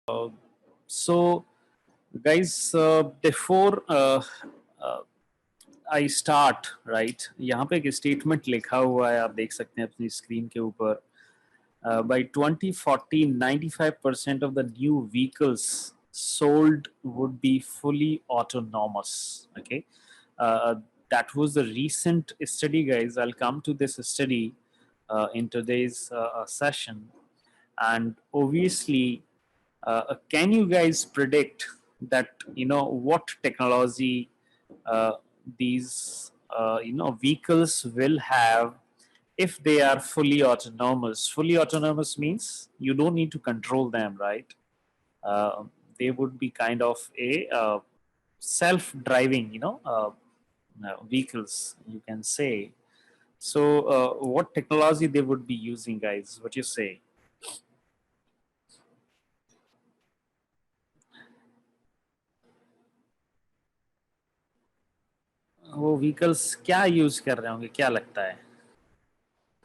So, guys, before I start, right? यहाँ पे एक statement लिखा हुआ है, आप देख सकते हैं अपनी screen के ऊपर. By 2040, 95% of the new vehicles sold would be fully autonomous. Okay, uh, that was the recent study, guys. I'll come to this study in today's session, and obviously, can you guys predict that what technology uh, these vehicles will have if they are fully autonomous? Fully autonomous means you don't need to control them, right? uh, they would be kind of a self-driving vehicles, you can say. So what technology they would be using, guys? What you say? वो vehicles क्या use कर रहे होंगे, क्या लगता है?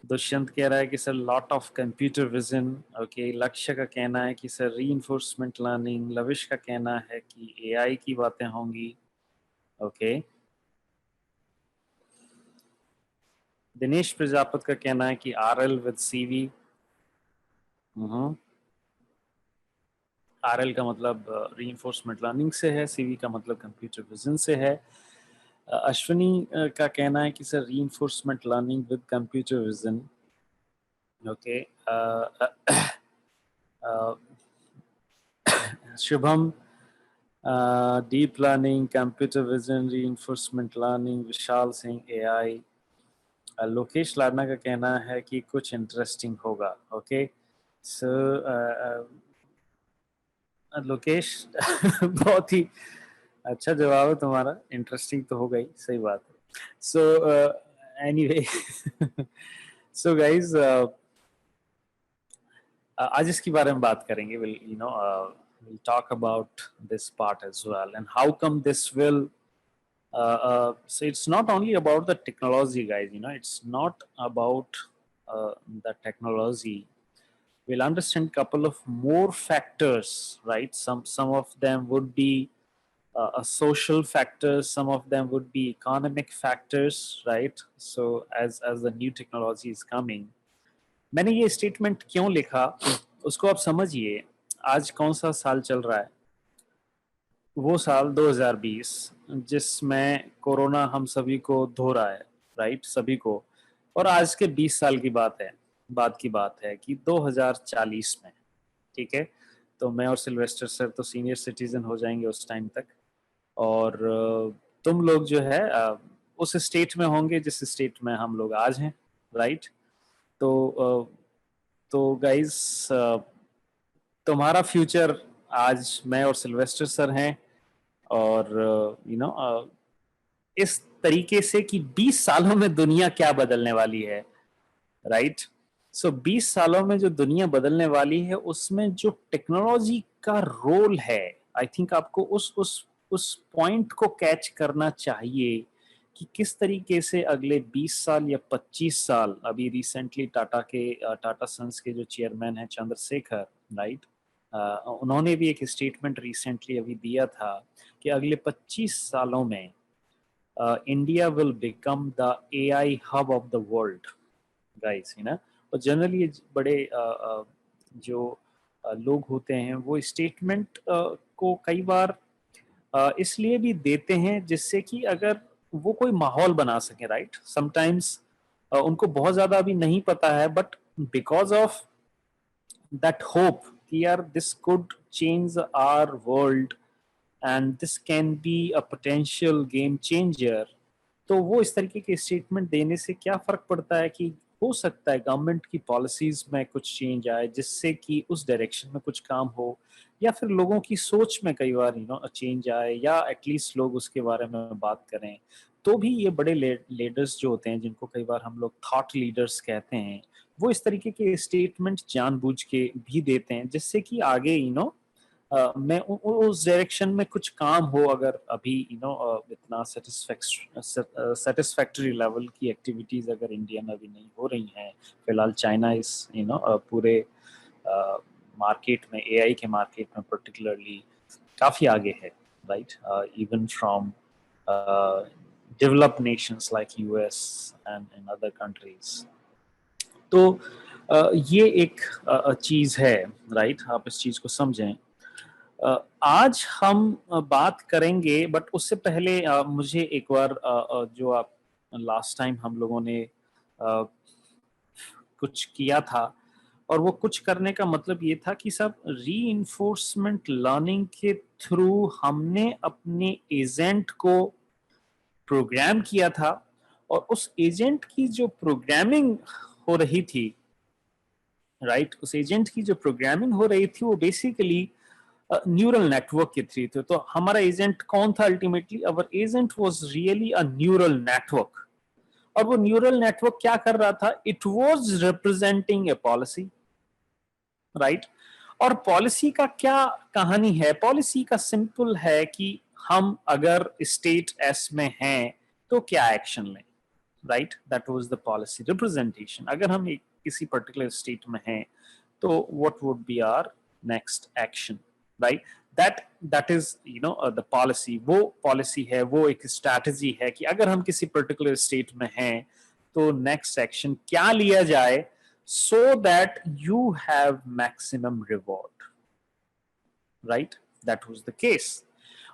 दुष्यंत कह रहा है कि sir lot of computer vision. Okay, लक्ष्य का कहना है कि सर रीइंफोर्समेंट लर्निंग. लविश का कहना है कि एआई की बातें होंगी. ओके, दिनेश प्रजापत का कहना है कि आरएल विद सीवी. आरएल का मतलब रीइंफोर्समेंट लर्निंग से है, सीवी का मतलब कंप्यूटर विजन से है. अश्विनी का कहना है कि sir reinforcement learning with computer vision. Okay, Shubham deep learning, computer vision, reinforcement learning. Vishal Singh AI. Lokesh Ladna का कहना है कि कुछ इंटरेस्टिंग होगा. ओके, सो लोकेश बहुत ही अच्छा जवाब है तुम्हारा. इंटरेस्टिंग तो होगा ही, सही बात है. सो एनीवे, सो गाइज आज इसके बारे में बात करेंगे. we'll talk about this part as well and how come this will so it's not only about the technology, guys. It's not about the technology. We'll understand couple of more factors, right? Some of them would be a social factors, some of them would be economic factors, right? So as the new technology is coming, मैंने ये statement क्यों लिखा उसको आप समझिए. आज कौन सा साल चल रहा है? वो साल 2020 जिसमें कोरोना हम सभी को धो रहा है, राइट? सभी को. और आज के 20 साल की बात है कि 2040 में, ठीक है, तो मैं और सिल्वेस्टर सर तो सीनियर सिटीजन हो जाएंगे उस टाइम तक. और तुम लोग जो है उस स्टेट में होंगे जिस स्टेट में हम लोग आज हैं, राइट? तो गाइस, तुम्हारा फ्यूचर आज मैं और सिल्वेस्टर सर हैं. और इस तरीके से कि 20 सालों में दुनिया क्या बदलने वाली है, राइट? सो 20 सालों में जो दुनिया बदलने वाली है उसमें जो टेक्नोलॉजी का रोल है, आई थिंक आपको उस पॉइंट को कैच करना चाहिए कि किस तरीके से अगले 20 साल या 25 साल. अभी रिसेंटली टाटा सन्स के जो चेयरमैन हैं चंद्रशेखर, राइट, उन्होंने भी एक स्टेटमेंट रिसेंटली अभी दिया था कि अगले 25 सालों में India will become the AI hub of the world, guys. और जनरली बड़े जो लोग होते हैं वो स्टेटमेंट को कई बार इसलिए भी देते हैं जिससे कि अगर वो कोई माहौल बना सके, राइट? समटाइम्स उनको बहुत ज्यादा अभी नहीं पता है, but because of that hope कि यार this could change our world and this can be a potential game changer, तो वो इस तरीके के स्टेटमेंट देने से क्या फर्क पड़ता है कि हो सकता है गवर्नमेंट की पॉलिसीज में कुछ चेंज आए जिससे कि उस डायरेक्शन में कुछ काम हो, या फिर लोगों की सोच में कई बार चेंज आए, या एटलीस्ट लोग उसके बारे में बात करें. तो भी ये बड़े लीडर्स जो होते हैं जिनको कई बार हम लोग थॉट लीडर्स कहते हैं, वो इस तरीके के स्टेटमेंट जानबूझ के भी देते हैं जिससे कि आगे मैं उस डायरेक्शन में कुछ काम हो. अगर अभी इतना सेटिस्फैक्टरी लेवल की एक्टिविटीज अगर इंडिया में अभी नहीं हो रही हैं फिलहाल, चाइना इस पूरे मार्केट में, एआई के मार्केट में पर्टिकुलरली काफ़ी आगे है, right, even from developed nations like US and other countries. तो ये एक चीज़ है, राइट, आप इस चीज़ को समझें। आज हम बात करेंगे, बट उससे पहले मुझे एक बार जो आप लास्ट टाइम हम लोगों ने कुछ किया था, और वो कुछ करने का मतलब ये था कि सब रीइंफोर्समेंट लर्निंग के थ्रू हमने अपने एजेंट को प्रोग्राम किया था, और उस एजेंट की जो प्रोग्रामिंग हो रही थी, राइट, उस एजेंट की जो प्रोग्रामिंग हो रही थी वो बेसिकली न्यूरल नेटवर्क के थ्रू थे। तो हमारा एजेंट कौन था ultimately? Our agent was really a neural network. और वो न्यूरल नेटवर्क क्या कर रहा था? It was representing A policy, right. और पॉलिसी का क्या कहानी है? पॉलिसी का सिंपल है कि हम अगर स्टेट एस में हैं तो क्या एक्शन लें, right. That was the policy representation. अगर हम किसी पर्टिकुलर स्टेट में हैं तो what would be our next action, right. That is the policy. वो पॉलिसी है, वो एक स्ट्रैटेजी है कि अगर हम किसी पर्टिकुलर स्टेट में हैं तो नेक्स्ट एक्शन क्या लिया जाए so that you have maximum reward, right? That was the case.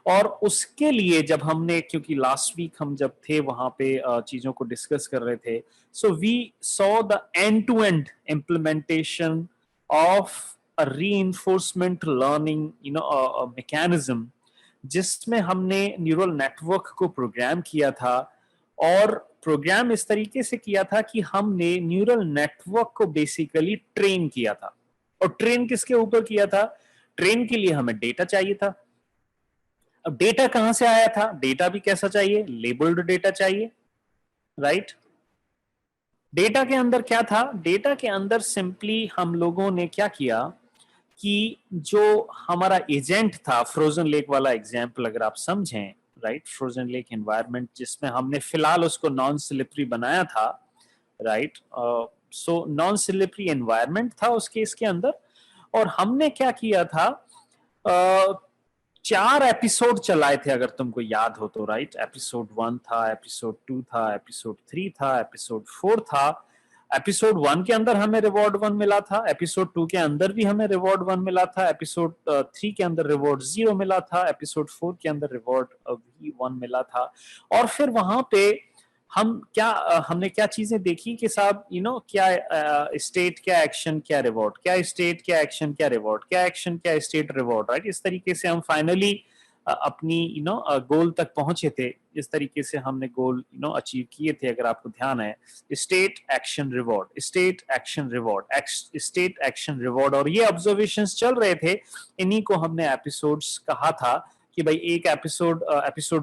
और उसके लिए जब हमने, क्योंकि लास्ट वीक हम जब थे वहां पे चीजों को डिस्कस कर रहे थे, so we saw the end to end implementation of a reinforcement learning mechanism, जिसमें हमने न्यूरल नेटवर्क को प्रोग्राम किया था। और प्रोग्राम इस तरीके से किया था कि हमने न्यूरल नेटवर्क को बेसिकली ट्रेन किया था। और ट्रेन किसके ऊपर किया था? ट्रेन के लिए हमें डेटा चाहिए था। अब डेटा कहां से आया था? डेटा भी कैसा चाहिए? लेबल्ड डेटा चाहिए, राइट। डेटा के अंदर क्या था? डेटा के अंदर सिंपली हम लोगों ने क्या किया कि जो हमारा एजेंट था, फ्रोजन लेक वाला एग्जाम्पल अगर आप समझें, राइट, फ्रोजन लेक एनवायरनमेंट जिसमें हमने फिलहाल उसको नॉन स्लिपरी बनाया था, right. So non slippery environment था उस केस के अंदर। और हमने क्या किया था, 4 एपिसोड चलाए थे अगर तुमको याद हो तो, राइट। एपिसोड 1 था, एपिसोड 2 था, एपिसोड 3 था, एपिसोड 4 था। एपिसोड 1 के अंदर हमें रिवॉर्ड 1 मिला था, एपिसोड 2 के अंदर भी हमें रिवॉर्ड 1 मिला था, एपिसोड 3 के अंदर रिवॉर्ड 0 मिला था, एपिसोड 4 के अंदर रिवॉर्ड 1 मिला था। और फिर वहां पे हमने क्या चीजें देखी कि साहब क्या स्टेट, क्या एक्शन, क्या रिवॉर्ड, क्या स्टेट, क्या एक्शन, क्या रिवॉर्ड, क्या एक्शन, क्या स्टेट, रिवॉर्ड, राइट। इस तरीके से हम फाइनली अपनी गोल तक पहुंचे थे। इस तरीके से हमने गोल अचीव किए थे, अगर आपको ध्यान है। State action reward, state action reward, state action reward. और ये ऑब्जर्वेशंस चल रहे थे, इन्हीं को हमने एपिसोड्स कहा था कि भाई एक एपिसोड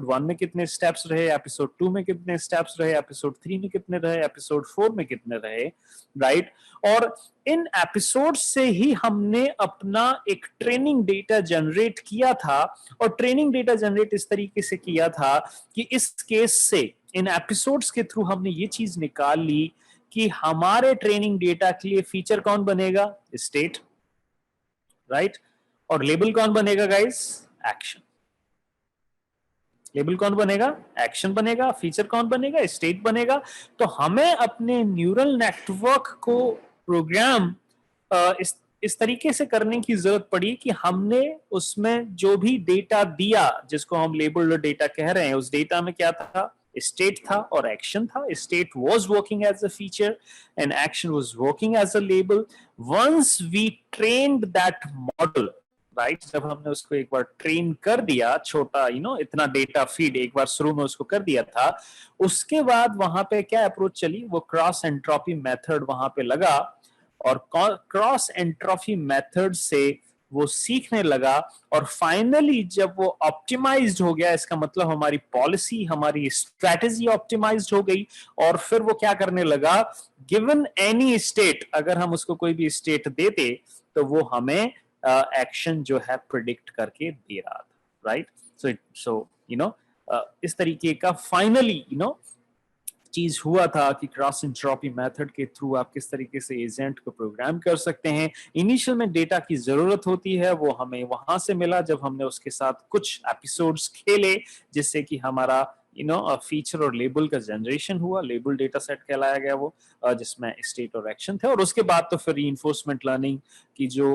1 में कितने स्टेप्स रहे, एपिसोड 2 में कितने स्टेप्स रहे, एपिसोड 3 में कितने रहे, एपिसोड 4 में कितने रहे, राइट। और इन एपिसोड से ही हमने अपना एक ट्रेनिंग डेटा जनरेट किया था। और ट्रेनिंग डेटा जनरेट इस तरीके से किया था कि इस केस से, इन एपिसोड्स के थ्रू हमने ये चीज निकाल ली कि हमारे ट्रेनिंग डेटा के लिए फीचर कौन बनेगा? State, right. और लेबल कौन बनेगा गाइस? एक्शन। लेबल कौन बनेगा? एक्शन बनेगा। फीचर कौन बनेगा? स्टेट बनेगा। तो हमें अपने न्यूरल नेटवर्क को प्रोग्राम इस तरीके से करने की जरूरत पड़ी कि हमने उसमें जो भी डेटा दिया, जिसको हम लेबल्ड डेटा कह रहे हैं, उस डेटा में क्या था? स्टेट था और एक्शन था। State was working as a feature and action was working as a label. Once we trained that model, right, जब हमने उसको एक बार ट्रेन कर दिया, छोटा इतना डेटा फीड एक बार शुरू में उसको कर दिया था, उसके बाद वहां पे क्या अप्रोच चली? वो क्रॉस एंट्रोपी मेथड वहां पे लगा। और क्रॉस एंट्रोपी मेथड से वो सीखने लगा। और फाइनली जब वो ऑप्टिमाइज्ड हो गया, इसका मतलब हमारी पॉलिसी, हमारी स्ट्रेटेजी ऑप्टिमाइज्ड हो गई। और फिर वो क्या करने लगा? गिवन एनी स्टेट, अगर हम उसको कोई भी स्टेट देते तो वो हमें एक्शन जो है प्रिडिक्ट करके दे रहा था, राइट। सो इस तरीके का फाइनली चीज हुआ था कि क्रॉस एंट्रोपी मेथड के थ्रू आप किस तरीके से एजेंट को प्रोग्राम कर सकते हैं। इनिशियल में डेटा की जरूरत होती है, वो हमें वहां से मिला जब हमने उसके साथ कुछ एपिसोड्स खेले, जिससे कि हमारा फीचर और लेबल का जनरेशन हुआ। लेबल डेटा सेट कहलाया गया वो, जिसमें स्टेट और एक्शन थे। और उसके बाद तो फिर रीइंफोर्समेंट लर्निंग की जो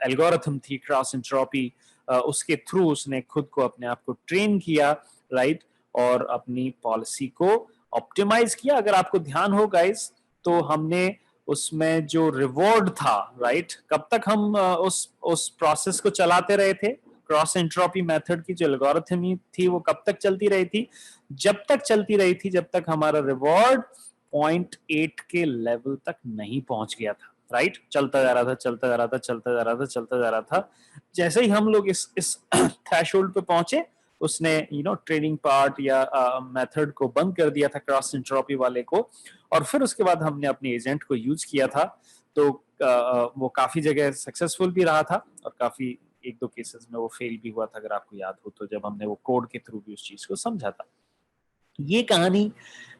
एल्गोरिथम थी क्रॉस एंट्रोपी, उसके थ्रू उसने खुद को अपने आप को ट्रेन किया, राइट, और अपनी पॉलिसी को ऑप्टिमाइज किया। अगर आपको ध्यान हो गाइस, तो हमने उसमें जो रिवॉर्ड था, राइट, कब तक हम उस प्रोसेस को चलाते रहे थे। क्रॉस एंट्रोपी मेथड की जो एल्गोरिथम थी वो कब तक चलती रही थी, जब तक चलती रही थी जब तक हमारा रिवॉर्ड 0.8 के लेवल तक नहीं पहुंच गया था, राइट। चलता जा रहा था, चलता जा रहा था, चलता जा रहा था, चलता जा रहा था। जैसे ही हम लोग इस थ्रेशोल्ड पे पहुंचे, उसने ट्रेनिंग पार्ट या मेथड को बंद कर दिया था, क्रॉस एंट्रोपी वाले को। और फिर उसके बाद हमने अपने एजेंट को यूज किया था, तो वो काफी जगह सक्सेसफुल भी रहा था और काफी एक दो केसेस में वो फेल भी हुआ था, अगर आपको याद हो तो, जब हमने वो कोड के थ्रू भी उस चीज को समझा था। ये कहानी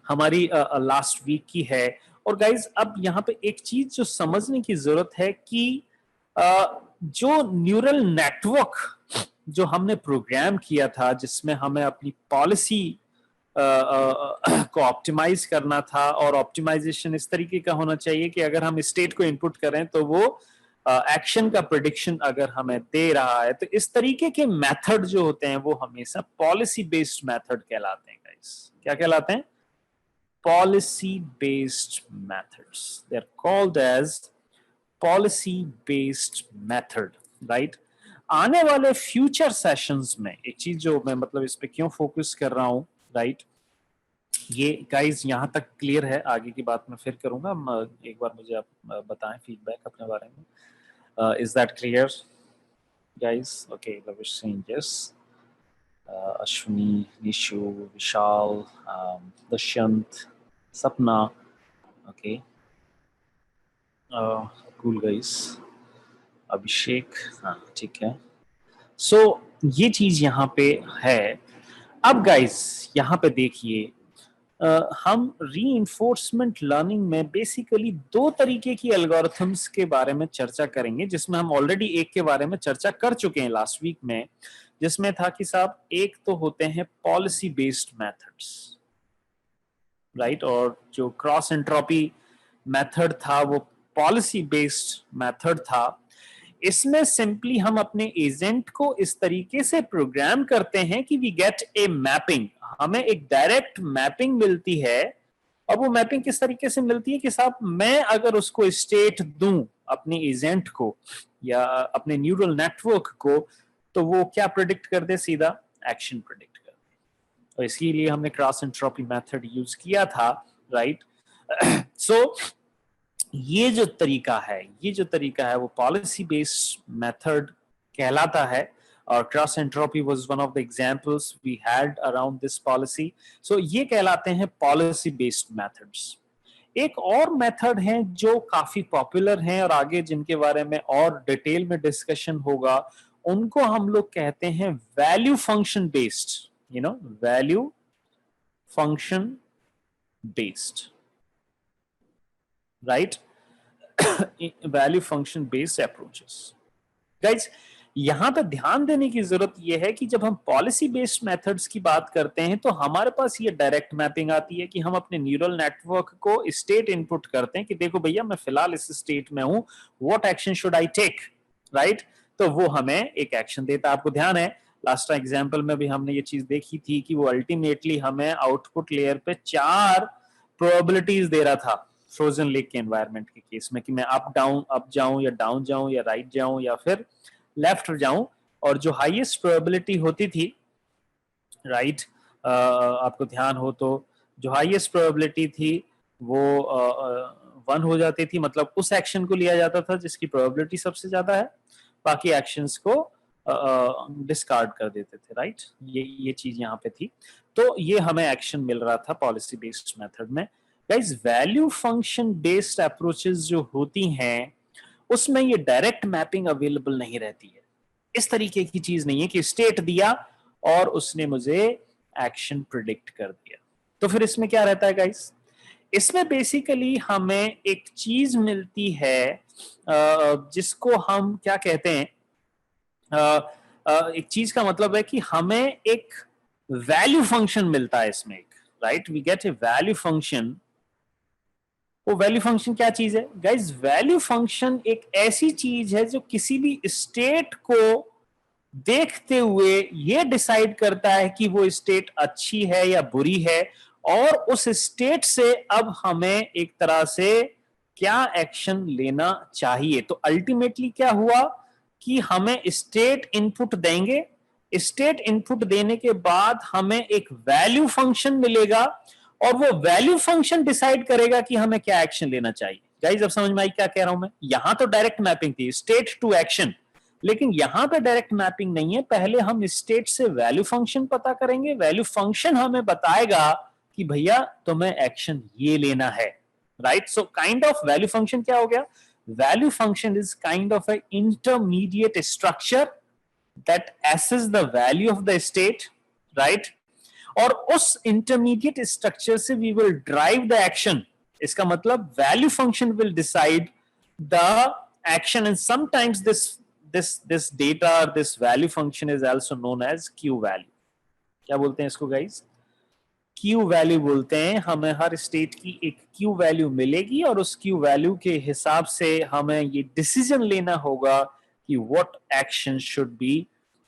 हमारी लास्ट वीक की है। और गाइज, अब यहाँ पे एक चीज जो समझने की जरूरत है कि जो न्यूरल नेटवर्क जो हमने प्रोग्राम किया था, जिसमें हमें अपनी पॉलिसी को ऑप्टिमाइज करना था, और ऑप्टिमाइजेशन इस तरीके का होना चाहिए कि अगर हम स्टेट को इनपुट करें तो वो एक्शन का प्रेडिक्शन अगर हमें दे रहा है, तो इस तरीके के मेथड जो होते हैं वो हमेशा पॉलिसी बेस्ड मेथड कहलाते हैं गाइस। क्या कहलाते हैं? Policy based methods. They are called as policy based method, right. आने वाले फ्यूचर सेशंस में एक चीज जो मैं मतलब इस पे क्यों फोकस कर रहा हूं, राइट, ये गाइज यहां तक क्लियर है, आगे की बात मैं फिर करूंगा। एक बार मुझे आप बताएं फीडबैक अपने बारे में। Is that clear guys? Okay, Lavish Singh, yes. Ashwini, Nishu, Vishal, Dushyant, Sapna, okay, cool guys, अभिषेक, हाँ ठीक है। सो ये चीज यहाँ पे है। अब गाइस यहाँ पे देखिए, हम रीइंफोर्समेंट लर्निंग में बेसिकली दो तरीके की एल्गोरिथम्स के बारे में चर्चा करेंगे, जिसमें हम ऑलरेडी एक के बारे में चर्चा कर चुके हैं लास्ट वीक में, जिसमें था कि साहब एक तो होते हैं पॉलिसी बेस्ड मेथड्स, राइट, और जो क्रॉस एंट्रोपी मेथड था वो पॉलिसी बेस्ड मेथड था। इसमें सिंपली हम अपने एजेंट को इस तरीके से प्रोग्राम करते हैं कि वी गेट ए मैपिंग, हमें एक डायरेक्ट मैपिंग मिलती है। अब वो मैपिंग किस तरीके से मिलती है कि साहब मैं अगर उसको स्टेट दूं अपने एजेंट को या अपने न्यूरल नेटवर्क को, तो वो क्या प्रेडिक्ट कर दे? सीधा एक्शन प्रेडिक्ट कर दे। तो इसीलिए हमने क्रॉस एंट्रोपी मेथड यूज किया था, राइट। सो ये जो तरीका है वो पॉलिसी बेस्ड मेथड कहलाता है, और cross entropy was one of the examples we had around this policy. So ये कहलाते हैं पॉलिसी बेस्ड मेथड्स। एक और मेथड है जो काफी पॉपुलर हैं और आगे जिनके बारे में और डिटेल में डिस्कशन होगा, उनको हम लोग कहते हैं value function based, value function based, right, value function based approaches. Guys, यहां पे ध्यान देने की जरूरत यह है कि जब हम पॉलिसी बेस्ड मेथड्स की बात करते हैं तो हमारे पास ये डायरेक्ट मैपिंग आती है कि हम अपने न्यूरल नेटवर्क को स्टेट इनपुट करते हैं कि देखो भैया मैं फिलहाल इस स्टेट में हूं, what action should I take, right. तो वो हमें एक एक्शन देता है। आपको ध्यान है लास्ट एग्जाम्पल में भी हमने ये चीज देखी थी कि वो अल्टीमेटली हमें आउटपुट लेयर पे 4 प्रोबेबिलिटीज दे रहा था फ्रोजन लेक के एनवायरनमेंट के केस में, कि मैं अप जाऊं या डाउन जाऊं या राइट जाऊं या फिर लेफ्ट जाऊं। और जो हाईएस्ट प्रोबेबिलिटी होती थी, राइट, आपको ध्यान हो तो जो हाईएस्ट प्रोबेबिलिटी थी वो 1 हो जाती थी, मतलब उस एक्शन को लिया जाता था जिसकी प्रोबेबिलिटी सबसे ज्यादा है, बाकी एक्शंस को डिस्कार्ड कर देते थे, राइट। ये चीज यहाँ पे थी। तो ये हमें एक्शन मिल रहा था पॉलिसी बेस्ड मेथड में। Guys, value function based approaches जो होती हैं उसमें ये डायरेक्ट मैपिंग अवेलेबल नहीं रहती है। इस तरीके की चीज नहीं है कि स्टेट दिया और उसने मुझे एक्शन प्रिडिक्ट कर दिया। तो फिर इसमें क्या रहता है गाइस, इसमें बेसिकली हमें एक चीज मिलती है जिसको हम क्या कहते हैं, एक चीज का मतलब है कि हमें एक वैल्यू फंक्शन मिलता है इसमें एक, right, we get a value function. वो वैल्यू फंक्शन क्या चीज है गाइस, वैल्यू फंक्शन एक ऐसी चीज है जो किसी भी स्टेट को देखते हुए ये डिसाइड करता है कि वो स्टेट अच्छी है या बुरी है, और उस स्टेट से अब हमें एक तरह से क्या एक्शन लेना चाहिए। तो अल्टीमेटली क्या हुआ कि हमें स्टेट इनपुट देंगे, स्टेट इनपुट देने के बाद हमें एक वैल्यू फंक्शन मिलेगा, और वो वैल्यू फंक्शन डिसाइड करेगा कि हमें क्या एक्शन लेना चाहिए। गाइस अब समझ में आई क्या कह रहा हूं मैं, यहां तो डायरेक्ट मैपिंग थी स्टेट टू एक्शन, लेकिन यहां पे डायरेक्ट मैपिंग नहीं है। पहले हम स्टेट से वैल्यू फंक्शन पता करेंगे, वैल्यू फंक्शन हमें बताएगा कि भैया तुम्हें एक्शन ये लेना है, right. So kind of value function क्या हो गया, value function is kind of a intermediate structure that assess the value of the state, right. और उस इंटरमीडिएट स्ट्रक्चर से we will drive the action. इसका मतलब value function will decide the action, and sometimes this data or this value function is also known as q value। क्या बोलते हैं इसको guys, q value बोलते हैं। हमें हर स्टेट की एक q वैल्यू मिलेगी, और उस q वैल्यू के हिसाब से हमें ये डिसीजन लेना होगा कि what action should be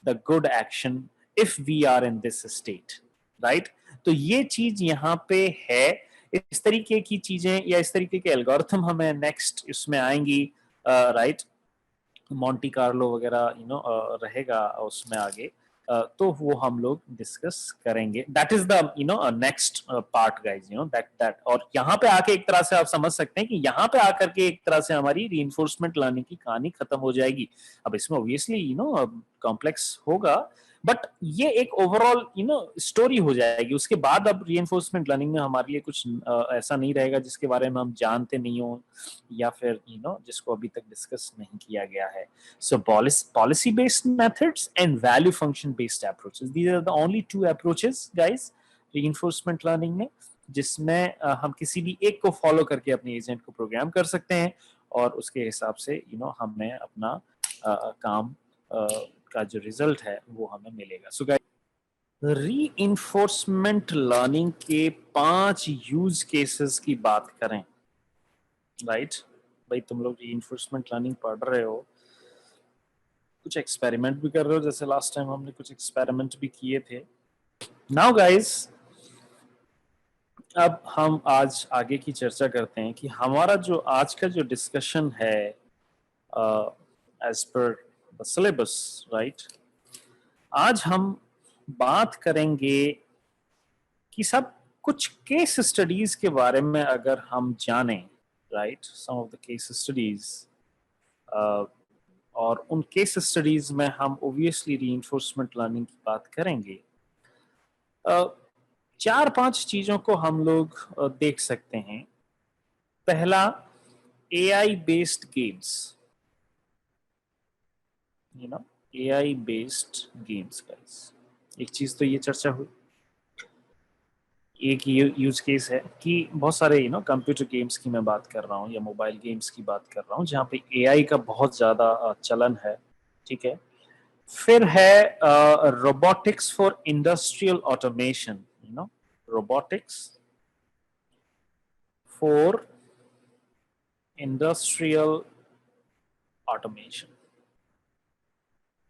the good action if we are in this state, right। तो ये चीज यहाँ पे है। इस तरीके की चीजें या इस तरीके के एल्गोरिथम हमें नेक्स्ट इसमें आएंगी, राइट। मॉन्टी कार्लो वगैरह रहेगा उसमें आगे, तो वो हम लोग डिस्कस करेंगे। That is the next part guys, that और यहाँ पे आके एक तरह से आप समझ सकते हैं कि यहाँ पे आकर के एक तरह से हमारी रीइंफोर्समेंट लर्निंग की कहानी खत्म हो जाएगी। अब इसमें ऑब्वियसली कॉम्प्लेक्स होगा, बट ये एक ओवरऑल स्टोरी हो जाएगी। उसके बाद अब रीइंफोर्समेंट लर्निंग में हमारे लिए कुछ ऐसा नहीं रहेगा जिसके बारे में हम जानते नहीं हो, या फिर जिसको अभी तक डिस्कस नहीं किया गया है। So policy based methods and value function based approaches, these are the only two approaches guys reinforcement learning में, जिसमें हम किसी भी एक को फॉलो करके अपने एजेंट को प्रोग्राम कर सकते हैं, और उसके हिसाब से हमें अपना काम का जो रिजल्ट है वो हमें मिलेगा। सो गाइस रीइंफोर्समेंट लर्निंग के 5 यूज केसेस की बात करें, राइट। भाई तुम लोग रीइंफोर्समेंट लर्निंग पढ़ रहे हो, कुछ एक्सपेरिमेंट भी कर रहे हो, जैसे लास्ट टाइम हमने कुछ एक्सपेरिमेंट भी किए थे। नाउ गाइस अब हम आज आगे की चर्चा करते हैं कि हमारा जो आज का जो डिस्कशन है as per the syllabus, right, आज हम बात करेंगे कि सब कुछ केस स्टडीज के बारे में अगर हम जानें, right, some of the case studies, और उन केस स्टडीज में हम ओब्वियसली रीइंफोर्समेंट लर्निंग की बात करेंगे। 4-5 चीजों को हम लोग देख सकते हैं। पहला, AI based games, AI based games guys, एक चीज तो ये चर्चा हुई। एक यूज केस है कि बहुत सारे कंप्यूटर गेम्स की मैं बात कर रहा हूँ या मोबाइल गेम्स की बात कर रहा हूँ जहाँ पे एआई का बहुत ज्यादा चलन है, ठीक है। फिर है robotics for industrial automation, robotics for industrial automation,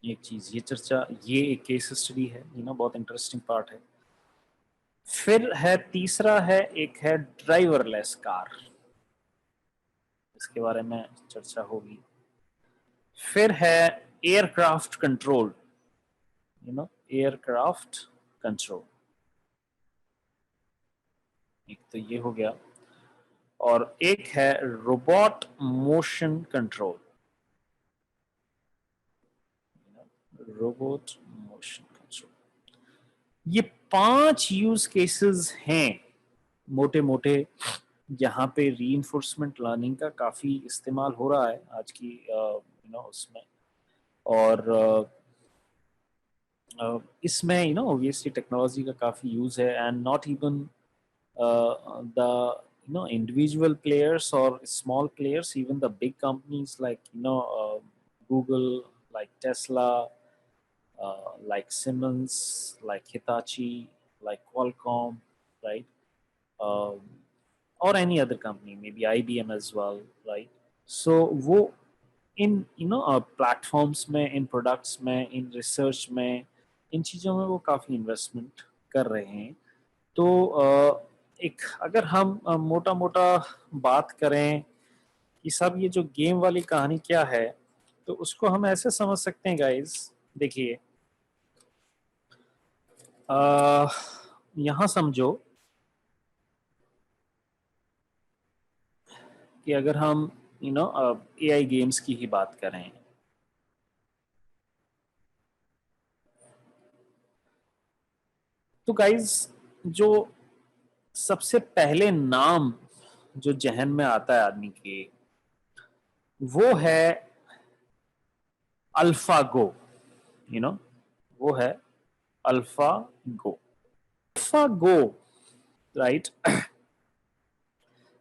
एक चीज ये चर्चा, ये एक केस स्टडी है, बहुत इंटरेस्टिंग पार्ट है। फिर है तीसरा है, एक है ड्राइवरलेस कार, इसके बारे में चर्चा होगी। फिर है एयरक्राफ्ट कंट्रोल, एयरक्राफ्ट कंट्रोल, एक तो ये हो गया। और एक है robot motion control, robot motion control. ये 5 यूज केसेस हैं मोटे मोटे, जहां पे रीइंफोर्समेंट लर्निंग का काफी इस्तेमाल हो रहा है आज की उसमें। और इसमें ऑब्वियसली टेक्नोलॉजी का काफी यूज है, and not even the individual players or small players, even the big companies like Google, like Tesla, like Siemens, like Hitachi, like Qualcomm, right? Um, or any other company, maybe IBM as well, right? So वो इन platforms में, इन products में, in research में, इन चीज़ों में वो काफ़ी investment कर रहे हैं। तो एक अगर हम मोटा मोटा बात करें कि सब ये जो गेम वाली कहानी क्या है, तो उसको हम ऐसे समझ सकते हैं गाइस। देखिए, यहाँ समझो कि अगर हम एआई गेम्स की ही बात करें, तो गाइस जो सबसे पहले नाम जो जहन में आता है आदमी के, वो है अल्फा गो। यू नो वो है अल्फा गो। अल्फा गो, राइट,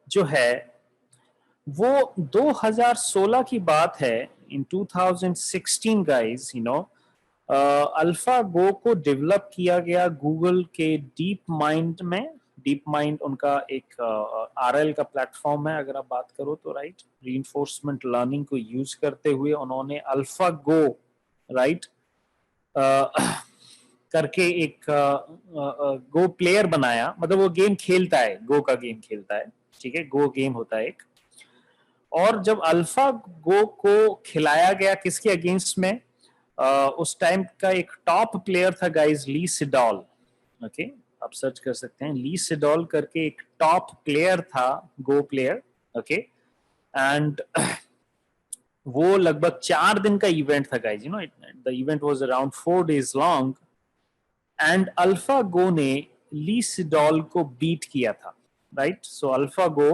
जो है वो 2016 की बात है। इन 2016 गाइस, अल्फा गो को डेवलप किया गया गूगल के डीप माइंड में। डीप माइंड उनका एक आरएल का प्लेटफॉर्म है, अगर आप बात करो तो, राइट। रीइंफोर्समेंट लर्निंग को यूज करते हुए उन्होंने अल्फा गो, राइट, करके एक गो प्लेयर बनाया। मतलब वो गेम खेलता है, गो का गेम खेलता है, ठीक है, गो गेम होता है एक। और जब अल्फा गो को खिलाया गया किसके अगेंस्ट में, उस टाइम का एक टॉप प्लेयर था गाइस, ली सिडॉल। ओके, आप सर्च कर सकते हैं, ली सिडॉल करके एक टॉप प्लेयर था, गो प्लेयर। ओके, एंड वो लगभग 4 दिन का इवेंट था guys. The event was around 4 days long, and AlphaGo ने ली सिडॉल को बीट किया था, right. So AlphaGo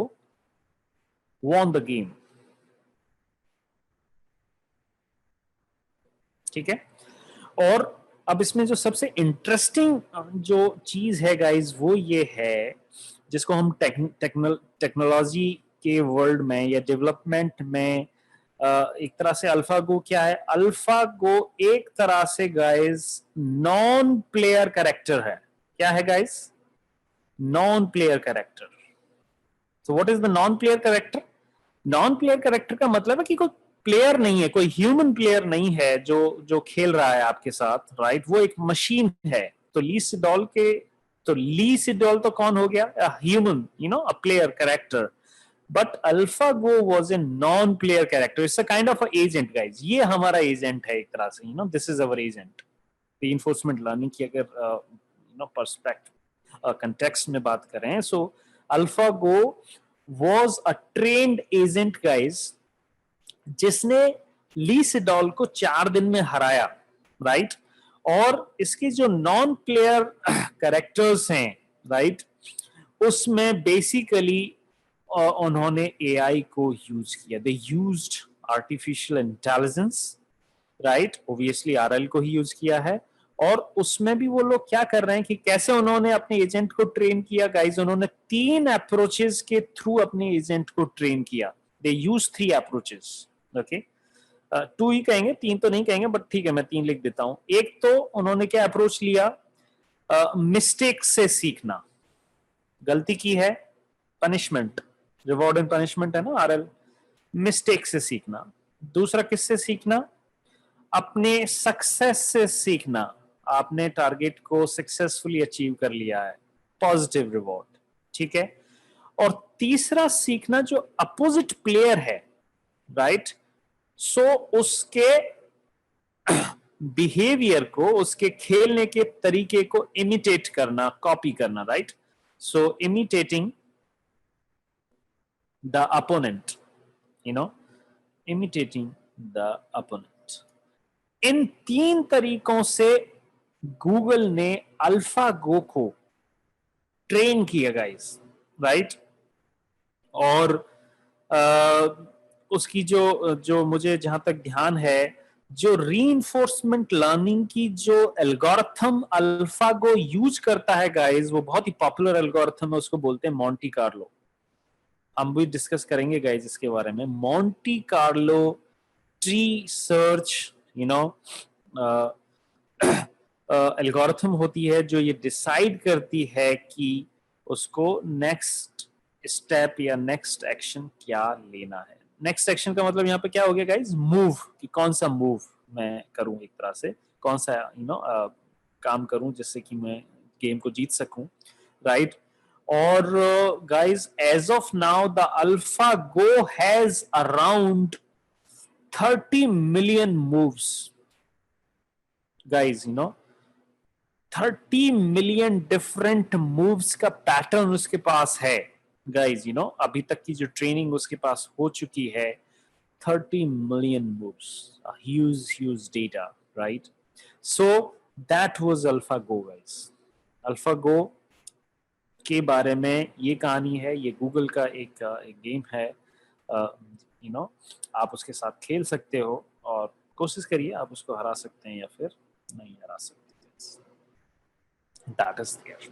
won the game, ठीक है। और अब इसमें जो सबसे इंटरेस्टिंग जो चीज है गाइस, वो ये है, जिसको हम टेक्नोलॉजी के वर्ल्ड में या डेवलपमेंट में एक तरह से अल्फा गो क्या है। अल्फा गो एक तरह से गाइस नॉन प्लेयर कैरेक्टर है। क्या है guys? Non player character. So what is the non player character? Non player character का मतलब है कि कोई प्लेयर नहीं है, कोई ह्यूमन प्लेयर नहीं है जो जो खेल रहा है आपके साथ, राइट। वो एक मशीन है। तो ली सिडॉल के, तो ली सिडॉल तो कौन हो गया? Human, a player character. But AlphaGo was a non player character. It's a kind of agent guys. ये हमारा एजेंट है एक तरह से, this is our agent. Reinforcement learning की अगर पर्सपेक्ट कंटेक्स्ट में बात करें, so AlphaGo was a trained agent guys, जिसने ली सिडॉल को 4 दिन में हराया, राइट। और इसके जो नॉन प्लेयर कैरेक्टर्स हैं, राइट, उसमें बेसिकली उन्होंने एआई को यूज किया। They used artificial intelligence, right. Obviously RL को ही यूज किया है। और उसमें भी वो लोग क्या कर रहे हैं कि कैसे उन्होंने अपने एजेंट को ट्रेन किया गाइज। उन्होंने 3 अप्रोचेस के थ्रू अपने एजेंट को ट्रेन किया। दे यूज 3 अप्रोचेस। ओके, 2 ही कहेंगे, 3 तो नहीं कहेंगे, बट ठीक है, मैं 3 लिख देता हूं। एक तो उन्होंने क्या अप्रोच लिया? मिस्टेक से सीखना। गलती की है, पनिशमेंट, रिवॉर्ड एंड पनिशमेंट है ना आरएल। मिस्टेक से सीखना। दूसरा किससे सीखना? अपने सक्सेस से सीखना। आपने टारगेट को सक्सेसफुली अचीव कर लिया है, पॉजिटिव रिवॉर्ड, ठीक है। और तीसरा सीखना जो अपोजिट प्लेयर है, राइट, सो उसके बिहेवियर को, उसके खेलने के तरीके को इमिटेट करना, कॉपी करना, right. So imitating the opponent, you know imitating the opponent. इन 3 तरीकों से गूगल ने अल्फा गो को ट्रेन किया गाइस, राइट। और उसकी जो जो मुझे जहां तक ध्यान है, जो रीइंफोर्समेंट लर्निंग की जो एल्गोरिथम अल्फागो यूज करता है गाइस, वो बहुत ही पॉपुलर एल्गोरिथम है, उसको बोलते हैं मोंटी कार्लो। हम भी डिस्कस करेंगे गाइस इसके बारे में। Monte Carlo tree search you know algorithm होती है जो ये डिसाइड करती है कि उसको नेक्स्ट स्टेप या नेक्स्ट एक्शन क्या लेना है। नेक्स्ट एक्शन का मतलब यहाँ पे क्या हो गया गाइस, मूव, कि कौन सा मूव मैं करूं, एक तरह से कौन सा काम करूं जिससे कि मैं गेम को जीत सकूं, राइट। और guys as of now the AlphaGo has around 30 million moves, guys, 30 million different moves का पैटर्न उसके पास है गाइज। अभी तक की जो ट्रेनिंग उसके पास हो चुकी है, 30 million moves, a huge data, right? So that was AlphaGo, guys. AlphaGo के बारे में ये कहानी है। ये गूगल का एक गेम है, आप उसके साथ खेल सकते हो और कोशिश करिए, आप उसको हरा सकते हैं या फिर नहीं हरा सकते। That is there,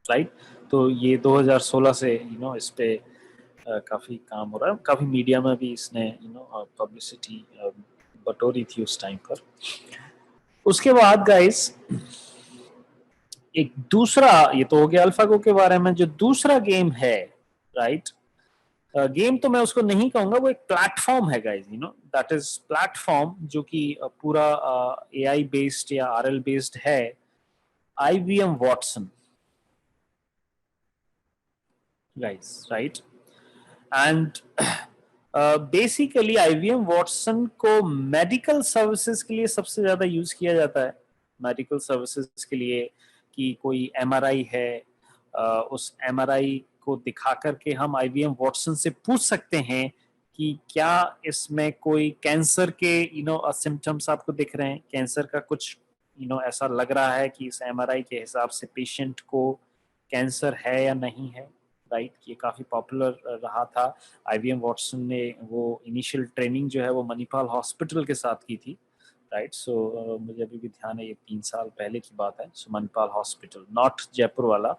right. तो ये 2016 से इस पे काफी काम हो रहा है, काफी मीडिया में भी इसने पब्लिसिटी बटोरी थी उस टाइम पर। उसके बाद गाइस एक दूसरा, ये तो हो गया अल्फागो के बारे में, जो दूसरा गेम है, राइट। गेम तो मैं उसको नहीं कहूंगा, वो एक प्लेटफॉर्म है गाइस, दैट इज प्लेटफॉर्म जो कि पूरा एआई बेस्ड या आरएल बेस्ड है, IBM Watson, guys, right. And basically IBM Watson को मेडिकल सर्विसेज के लिए सबसे ज्यादा यूज किया जाता है। मेडिकल सर्विसेज के लिए कि कोई एमआरआई है, उस एमआरआई को दिखा करके हम आईबीएम वॉटसन से पूछ सकते हैं कि क्या इसमें कोई कैंसर के सिम्टम्स आपको दिख रहे हैं, कैंसर का कुछ ऐसा लग रहा है कि इस एमआरआई के हिसाब से पेशेंट को कैंसर है या नहीं है, राइट। ये काफी पॉपुलर रहा था। आईबीएम वॉटसन ने वो इनिशियल ट्रेनिंग जो है वो मणिपाल हॉस्पिटल के साथ की थी, राइट। सो मुझे अभी भी ध्यान है, ये 3 साल पहले की बात है। सो मणिपाल हॉस्पिटल, नॉट जयपुर वाला,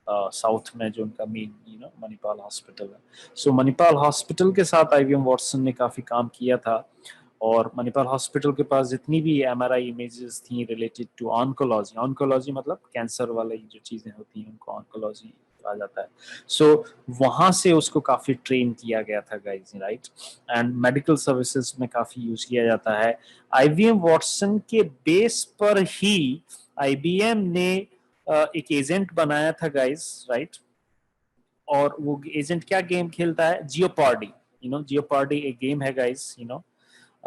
साउथ में जो उनका मेन मणिपाल हॉस्पिटल है। सो मणिपाल हॉस्पिटल के साथ आईबीएम वॉटसन ने काफी काम किया था। और मणिपाल हॉस्पिटल के पास जितनी भी एमआरआई इमेजेस थी रिलेटेड टू ऑन्कोलॉजी, ऑन्कोलॉजी मतलब कैंसर वाली जो चीजें होती हैं उनको ऑन्कोलॉजी कहा जाता है। सो वहां से उसको काफी ट्रेन किया गया था guys, right. And medical services में काफी यूज किया जाता है। आईबीएम वॉटसन के बेस पर ही आईबीएम ने एक एजेंट बनाया था गाइस, राइट। और वो एजेंट क्या गेम खेलता है, जियोपार्डी। जियोपार्डी एक गेम है गाइस,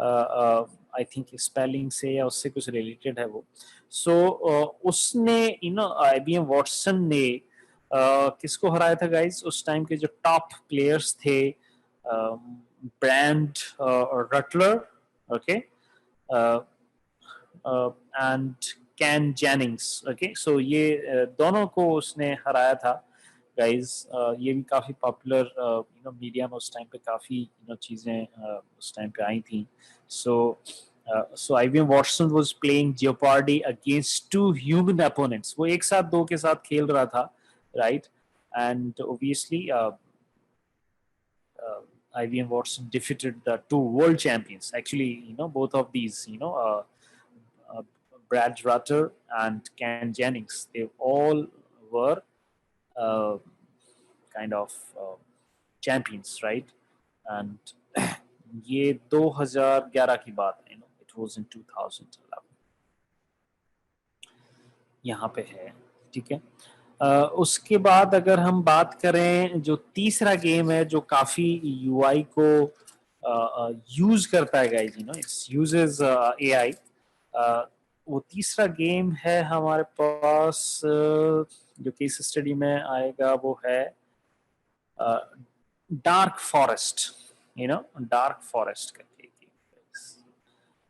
आई थिंक स्पेलिंग से या उससे कुछ रिलेटेड है वो। सो उसने आईबीएम वॉटसन ने किसको हराया था गाइस, उस टाइम के जो टॉप प्लेयर्स थे, Brad Rutter, okay, and Ken Jennings, okay. So ये दोनों को उसने हराया था गाइस। ये भी काफी पॉपुलर मीडिया में उस टाइम पे काफी चीजें उस टाइम पे आई थी। So IBM Watson was playing Jeopardy against 2 human opponents. वो एक साथ दो के साथ खेल रहा था, right. And obviously IBM Watson defeated the 2 world champions. Actually, both of these, uh, Brad Rutter and Ken Jennings, they all were uh, kind of champions, right? And ये 2011 की बात है, it was in 2011, यहाँ पे है, ठीक है। उसके बाद अगर हम बात करें, जो तीसरा गेम है जो काफी यूआई को यूज करता है गाइस, इट्स यूजेस एआई। वो तीसरा गेम है हमारे पास, जो केस स्टडी में आएगा, वो है डार्क फॉरेस्ट, डार्क फॉरेस्ट करके।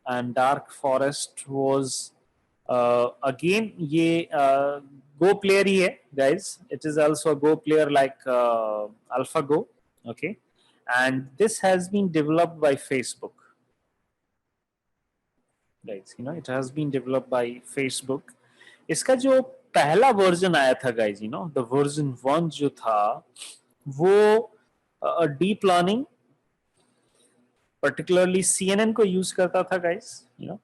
And dark forest was again, ये गो प्लेयर ही है गाइज। It is also go player like AlphaGo, okay, and this has been developed by Facebook, guys, you know it has been developed by Facebook. इसका जो पहला version आया था guys, you know the version 1 जो था वो डीप लर्निंग पर्टिकुलरली CNN को use करता था guys, you no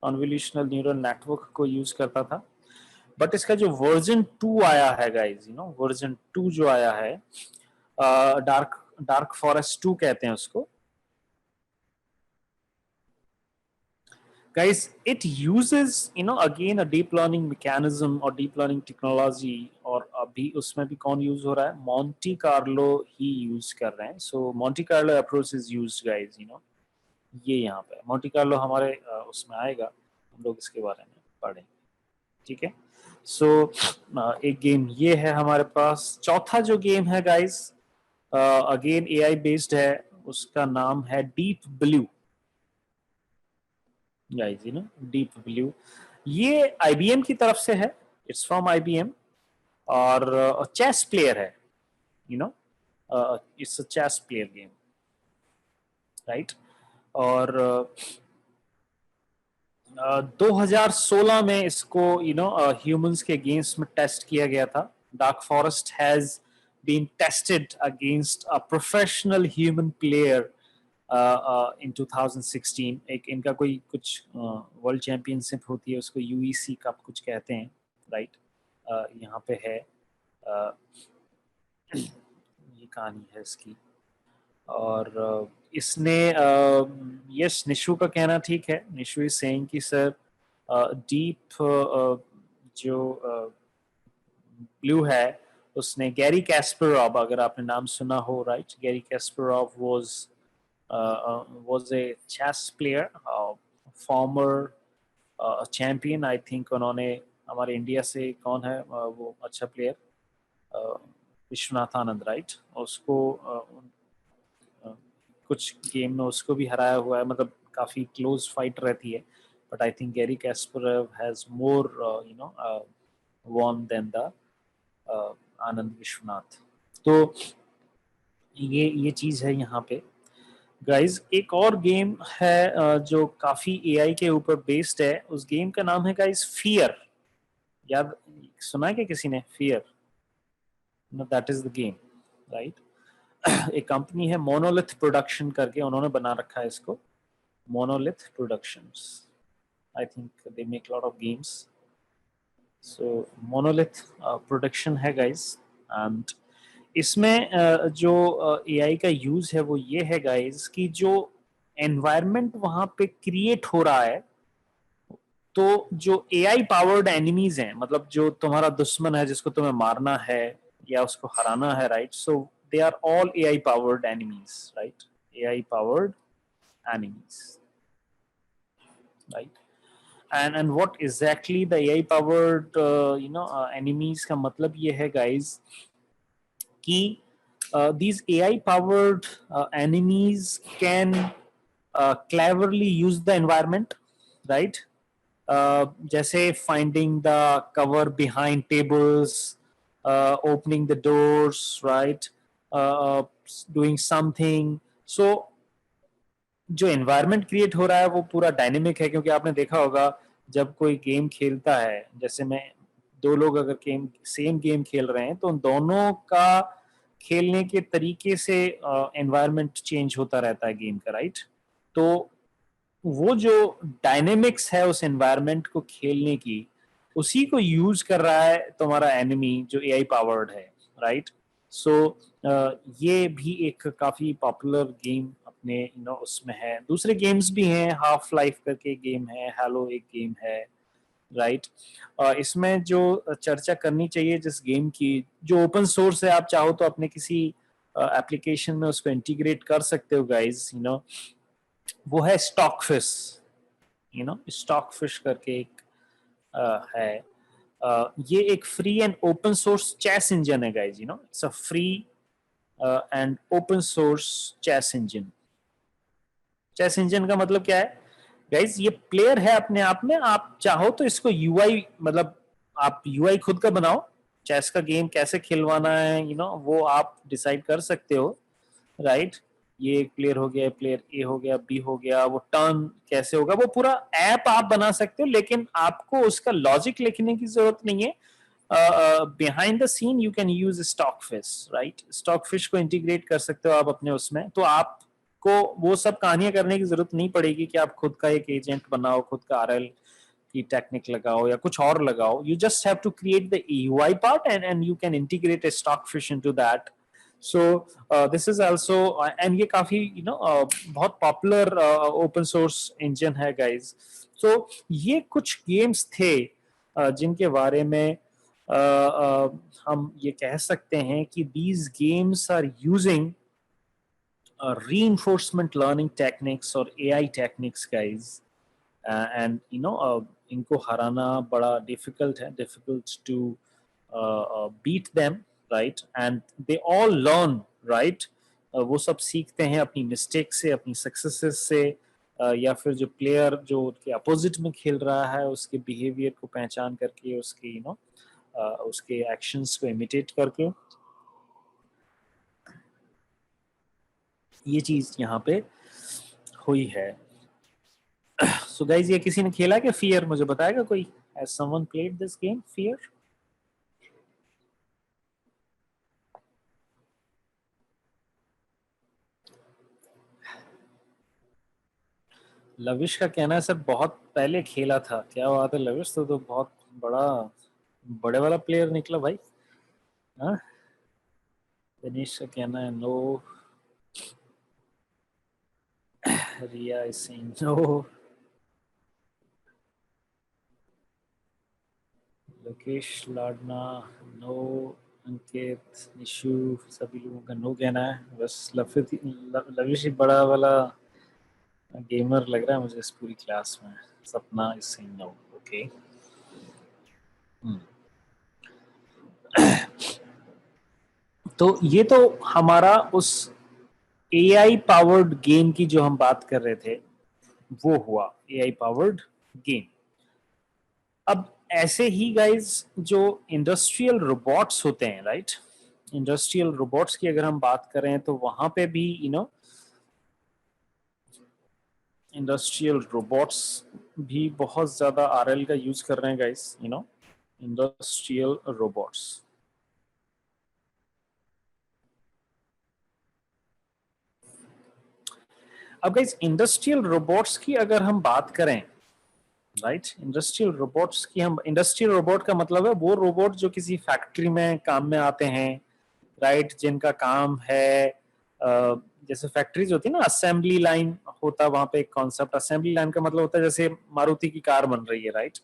convolutional neural network को यूज करता था। बट इसका जो वर्जन 2 आया है गाइज, यू नो वर्जन 2 जो आया है, डार्क डार्क फॉरेस्ट 2 कहते हैं उसको guys. It uses, you know, again a deep learning mechanism or deep learning technology, और अभी उसमें भी कौन यूज हो रहा है, मॉन्टी कार्लो ही यूज कर रहे हैं। So Monte Carlo approach is used guys, you know ये यहाँ पे मॉन्टी कार्लो हमारे उसमें आएगा, हम लोग इसके बारे में पढ़ेंगे, ठीक है। सो एक गेम ये है हमारे पास। चौथा जो गेम है गाइस, अगेन AI बेस्ड है, उसका नाम है deep blue guys, you know deep blue. ये IBM की तरफ से है, इट्स फ्रॉम IBM, और चेस प्लेयर है, you know it's a chess player game, right. और 2016 में इसको यू नो ह्यूमंस के अगेंस्ट में टेस्ट किया गया था। Dark forest has been tested against a professional human player in 2016। एक इनका कोई कुछ वर्ल्ड चैंपियनशिप होती है, उसको UEC कप कुछ कहते हैं, राइट। यहाँ पे है ये कहानी है इसकी। और इसने यस, निशु का कहना ठीक है। निशु इज सेइंग कि सर डीप जो ब्लू है उसने गैरी कैस्परोव, अगर आपने नाम सुना हो, right. Garry Kasparov was a chess player, former champion. I think उन्होंने हमारे इंडिया से कौन है वो अच्छा प्लेयर, विश्वनाथ आनंद, राइट। उसको कुछ गेम में उसको भी हराया हुआ है, मतलब काफी क्लोज फाइट रहती है। But I think Garry Kasparov has more you know won then the Anand Vishwanath. तो ये चीज है यहाँ पे गाइज। एक और गेम है जो काफी AI के ऊपर बेस्ड है। उस गेम का नाम है गाइज फियर। याद सुना है क्या किसी ने fear? No, that is the game, right. एक कंपनी है मोनोलिथ प्रोडक्शन करके, उन्होंने बना रखा है इसको, Monolith Productions. I think they make lot of games. So Monolith Production है गाइज। एंड इसमें जो AI का यूज है वो ये है गाइज कि जो एनवायरनमेंट वहां पे क्रिएट हो रहा है, तो जो AI पावर्ड एनिमीज हैं, मतलब जो तुम्हारा दुश्मन है जिसको तुम्हें मारना है या उसको हराना है, right. So they are all AI powered enemies, right. AI powered enemies, right. and what exactly the AI powered enemies का मतलब ये है guys कि these AI powered enemies can cleverly use the environment, right. जैसे finding the cover behind tables, opening the doors, right, doing something. So जो environment create हो रहा है वो पूरा डायनेमिक है, क्योंकि आपने देखा होगा जब कोई गेम खेलता है, जैसे मैं दो लोग अगर सेम गेम खेल रहे हैं तो उन दोनों का खेलने के तरीके से एनवायरनमेंट चेंज होता रहता है गेम का, राइट। तो वो जो डायनेमिक्स है उस एनवायरनमेंट को खेलने की, उसी को यूज कर रहा है तुम्हारा एनिमी जो AI पावर्ड है, राइट। सो ये भी एक काफी पॉपुलर गेम अपने उसमें है। दूसरे गेम्स भी हैं, हाफ लाइफ करके गेम है, हैलो एक गेम है, राइट। इसमें जो चर्चा करनी चाहिए जिस गेम की, जो ओपन सोर्स है, आप चाहो तो अपने किसी एप्लीकेशन में उसको इंटीग्रेट कर सकते हो गाइज, वो है स्टॉकफिश। स्टॉकफिश करके एक है। ये एक free and open source chess engine है guys, it's a free and open source chess engine. Chess engine का मतलब क्या है गाइज? ये प्लेयर है अपने आप में। आप चाहो तो इसको UI, मतलब आप UI खुद का बनाओ, चेस का गेम कैसे खिलवाना है वो आप डिसाइड कर सकते हो, राइट। ये एक प्लेयर हो गया, प्लेयर ए हो गया, बी हो गया, वो टर्न कैसे होगा, वो पूरा ऐप आप बना सकते हो, लेकिन आपको उसका लॉजिक लिखने की जरूरत नहीं है। Behind the seen you can use Stockfish, right? Stockfish को इंटीग्रेट कर सकते हो आप अपने उसमें, तो आपको वो सब कहानियां करने की जरूरत नहीं पड़ेगी कि आप खुद का एक एजेंट बनाओ, खुद का आरएल की टेक्निक लगाओ या कुछ और लगाओ. You just have to create the UI part and you can integrate a stockfish into that. So this is also and ये काफी बहुत पॉपुलर ओपन सोर्स इंजन है गाइज. so ये कुछ गेम्स थे जिनके बारे में हम ये कह सकते हैं कि these games are using reinforcement learning techniques और AI techniques guys. एंड इनको हराना बड़ा डिफिकल्ट है, difficult to beat them, right? And they all learn, right? वो सब सीखते हैं अपनी मिस्टेक से, अपनी सक्सेसेस से, या फिर जो प्लेयर जो उनके अपोजिट में खेल रहा है उसके बिहेवियर को पहचान करके, उसके उसके एक्शंस को इमिटेट करके. ये चीज यहाँ पे हुई है. So guys, ये किसी ने खेला क्या फियर? मुझे बताएगा कोई? Has someone played this game, Fear? Lavish का कहना है सर बहुत पहले खेला था. क्या बात है लविश, तो बहुत बड़े वाला प्लेयर निकला भाई. हाँ, दिनेश का कहना है no. Riya is saying no. Lokesh Ladna no. Ankit, Nishu, सभी लोगों का नो कहना है. बस लविश ही बड़ा वाला गेमर लग रहा है मुझे इस पूरी क्लास में. सपना इज सेइंग नो. ओके. तो ये तो हमारा उस AI पावर्ड गेम की जो हम बात कर रहे थे वो हुआ, AI पावर्ड गेम. अब ऐसे ही गाइज जो इंडस्ट्रियल रोबोट्स होते हैं, राइट? इंडस्ट्रियल रोबोट्स की अगर हम बात करें तो वहां पे भी इंडस्ट्रियल रोबोट्स भी बहुत ज्यादा RL का यूज कर रहे हैं गाइज. Industrial robots. अब गाइज इंडस्ट्रियल रोबोट्स की अगर हम बात करें, राइट? इंडस्ट्रियल रोबोट्स की हम इंडस्ट्रियल रोबोट का मतलब है वो रोबोट जो किसी फैक्ट्री में काम में आते हैं, राइट? जिनका काम है जैसे फैक्ट्रीज होती है ना, असेंबली लाइन होता है वहां पे. एक कॉन्सेप्ट असेंबली लाइन का मतलब होता है जैसे मारुति की कार बन रही है, राइट?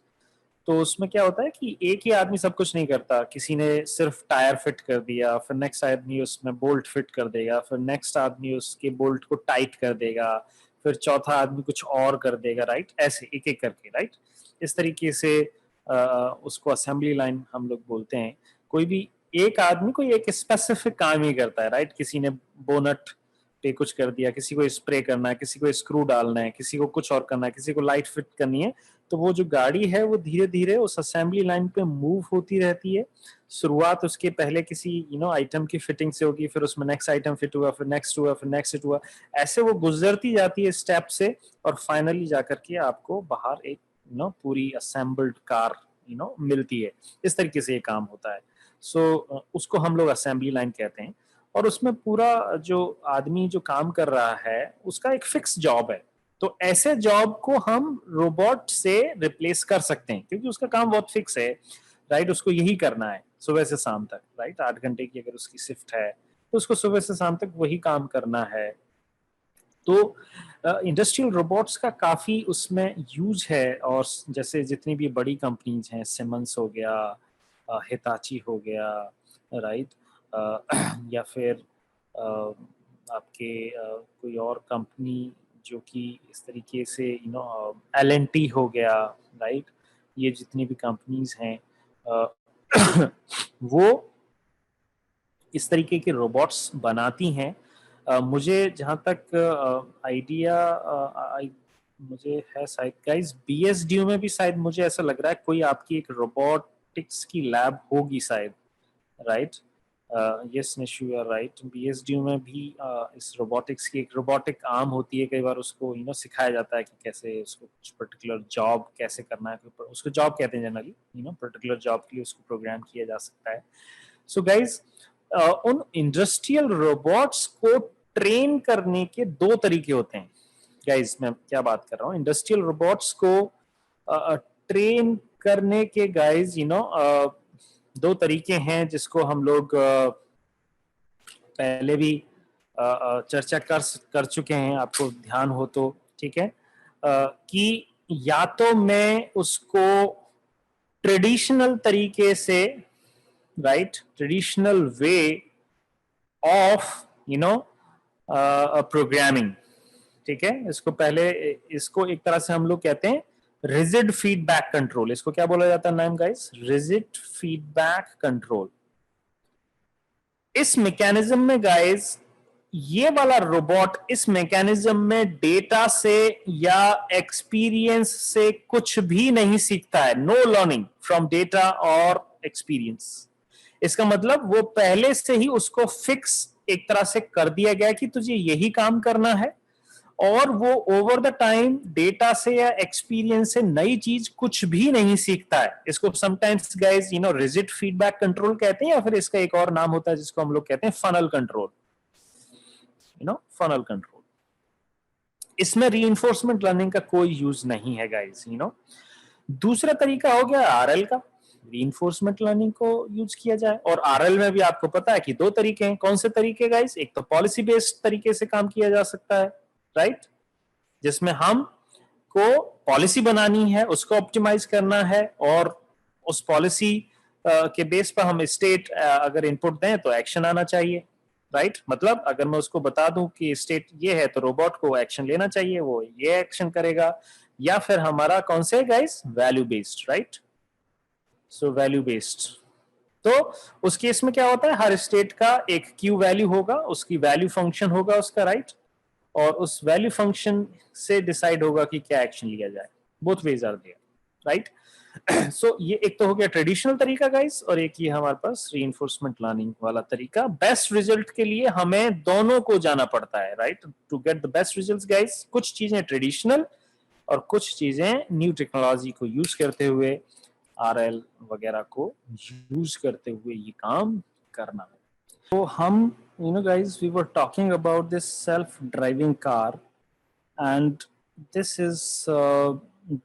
तो उसमें क्या होता है कि एक ही आदमी सब कुछ नहीं करता. किसी ने सिर्फ टायर फिट कर दिया, फिर नेक्स्ट आदमी उसमें बोल्ट फिट कर देगा, फिर नेक्स्ट आदमी उसके बोल्ट को टाइट कर देगा, फिर चौथा आदमी कुछ और कर देगा, राइट? ऐसे एक एक करके, राइट? इस तरीके से उसको असेंबली लाइन हम लोग बोलते हैं. कोई भी एक आदमी कोई एक स्पेसिफिक काम ही करता है, राइट? किसी ने बोनट पे कुछ कर दिया, किसी को स्प्रे करना है, किसी को स्क्रू डालना है, किसी को कुछ और करना है, किसी को लाइट फिट करनी है. तो वो जो गाड़ी है वो धीरे धीरे उस असेंबली लाइन पे मूव होती रहती है. शुरुआत उसके पहले किसी आइटम की फिटिंग से होगी, फिर उसमें नेक्स्ट आइटम फिट हुआ, फिर नेक्स्ट हुआ, फिर नेक्स्ट हुआ. ऐसे वो गुजरती जाती है स्टेप से, और फाइनली जाकर के आपको बाहर एक पूरी असेंबल्ड कार मिलती है. इस तरीके से ये काम होता है. सो उसको हम लोग असेंबली लाइन कहते हैं. और उसमें पूरा जो आदमी जो काम कर रहा है उसका एक फिक्स जॉब है. तो ऐसे जॉब को हम रोबोट से रिप्लेस कर सकते हैं क्योंकि उसका काम बहुत फिक्स है, राइट? उसको यही करना है सुबह से शाम तक, राइट? 8 घंटे की अगर उसकी शिफ्ट है तो उसको सुबह से शाम तक वही काम करना है. तो इंडस्ट्रियल रोबोट्स का काफी उसमें यूज है. और जैसे जितनी भी बड़ी कंपनीज हैं, सिमंस हो गया, हिताची हो गया, राइट? या फिर आपके कोई और कंपनी जो कि इस तरीके से LNT हो गया, राइट? ये जितनी भी कंपनीज हैं वो इस तरीके के रोबोट्स बनाती हैं. मुझे जहाँ तक आइडिया मुझे है, शायद गाइस BSDU में भी शायद मुझे ऐसा लग रहा है कोई आपकी एक रोबोटिक्स की लैब होगी शायद, right? Yes Nishu you are right, BSDU में भी इस रोबोटिक्स की एक रोबोटिक आर्म होती है, कई बार उसको सिखाया जाता है कि कैसे उसको कुछ पर्टिकुलर जॉब कैसे करना है, उसको जॉब कहते हैं जनरली, पर्टिकुलर जॉब के लिए उसको प्रोग्राम किया जा सकता है। सो गाइज उन इंडस्ट्रियल रोबोट्स को ट्रेन करने के दो तरीके होते हैं। गाइज मैं क्या बात कर रहा हूँ, इंडस्ट्रियल रोबोट्स को ट्रेन करने के गाइज दो तरीके हैं जिसको हम लोग पहले भी चर्चा कर चुके हैं, आपको ध्यान हो तो, ठीक है, कि या तो मैं उसको ट्रेडिशनल तरीके से, right, traditional way of programming, ठीक है, इसको एक तरह से हम लोग कहते हैं रिजिड फीडबैक कंट्रोल। इसको क्या बोला जाता है नाम गाइस? Rigid feedback control. इस मैकेनिज्म में गाइस, ये वाला रोबोट इस मैकेनिज्म में डेटा से या एक्सपीरियंस से कुछ भी नहीं सीखता है। नो लर्निंग फ्रॉम डेटा और एक्सपीरियंस। इसका मतलब वो पहले से ही उसको फिक्स एक तरह से कर दिया गया कि तुझे यही काम करना है, और वो ओवर द टाइम डेटा से या एक्सपीरियंस से नई चीज कुछ भी नहीं सीखता है। इसको sometimes guys rigid feedback control कहते हैं, या फिर इसका एक और नाम होता है जिसको हम लोग कहते हैं फनल कंट्रोल। फनल कंट्रोल, इसमें रीइंफोर्समेंट लर्निंग का कोई यूज नहीं है गाइस। दूसरा तरीका हो गया आरएल का, रीइंफोर्समेंट लर्निंग को यूज किया जाए। और आरएल में भी आपको पता है कि दो तरीके हैं। कौन से तरीके गाइस? एक तो पॉलिसी बेस्ड तरीके से काम किया जा सकता है, राइट, जिसमें हम को पॉलिसी बनानी है, उसको ऑप्टिमाइज करना है, और उस पॉलिसी के बेस पर हम स्टेट अगर इनपुट दें तो एक्शन आना चाहिए, राइट। मतलब अगर मैं उसको बता दूं कि स्टेट ये है तो रोबोट को एक्शन लेना चाहिए, वो ये एक्शन करेगा। या फिर हमारा कौन से guys? Value based, right. So value based, तो उस केस में क्या होता है, हर स्टेट का एक क्यू वैल्यू होगा, उसकी वैल्यू फंक्शन होगा उसका, राइट, और उस वैल्यू फंक्शन से डिसाइड होगा कि क्या एक्शन लिया जाए। Both ways are there, right. So ये एक तो हो गया ट्रेडिशनल तरीका गाइस, और एक ये हमारे पास रीइंफोर्समेंट लर्निंग वाला तरीका। बेस्ट रिजल्ट के लिए हमें दोनों को जाना पड़ता है, right, to get the best results guys. कुछ चीजें ट्रेडिशनल और कुछ चीजें न्यू टेक्नोलॉजी को यूज करते हुए, आरएल वगैरह को यूज करते हुए ये काम करना। तो हम guys, we were talking about this self-driving car, and this is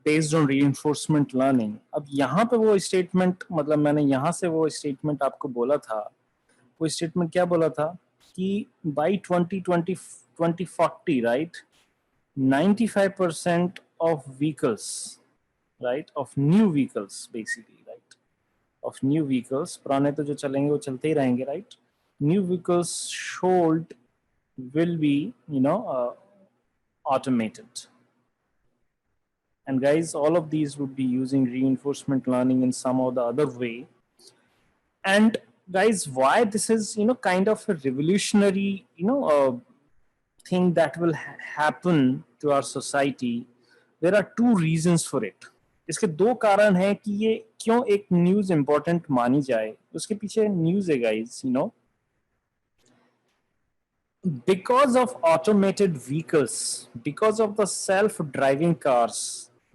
based on reinforcement learning. अब यहाँ पे वो स्टेटमेंट, मतलब मैंने यहाँ से वो स्टेटमेंट आपको बोला था, वो स्टेटमेंट क्या बोला था कि by 2040, right, 95% of vehicles, right, of new vehicles basically, right, of new vehicles, पुराने तो जो चलेंगे वो चलते ही रहेंगे, right, new vehicles sold will be automated. And guys, all of these would be using reinforcement learning in some or the other way. And guys, why this is kind of a revolutionary thing that will happen to our society, there are two reasons for it. इसके दो कारण हैं कि ये क्यों एक news important मानी जाए। उसके पीछे न्यूज है guys, because of automated vehicles, because of the self-driving cars,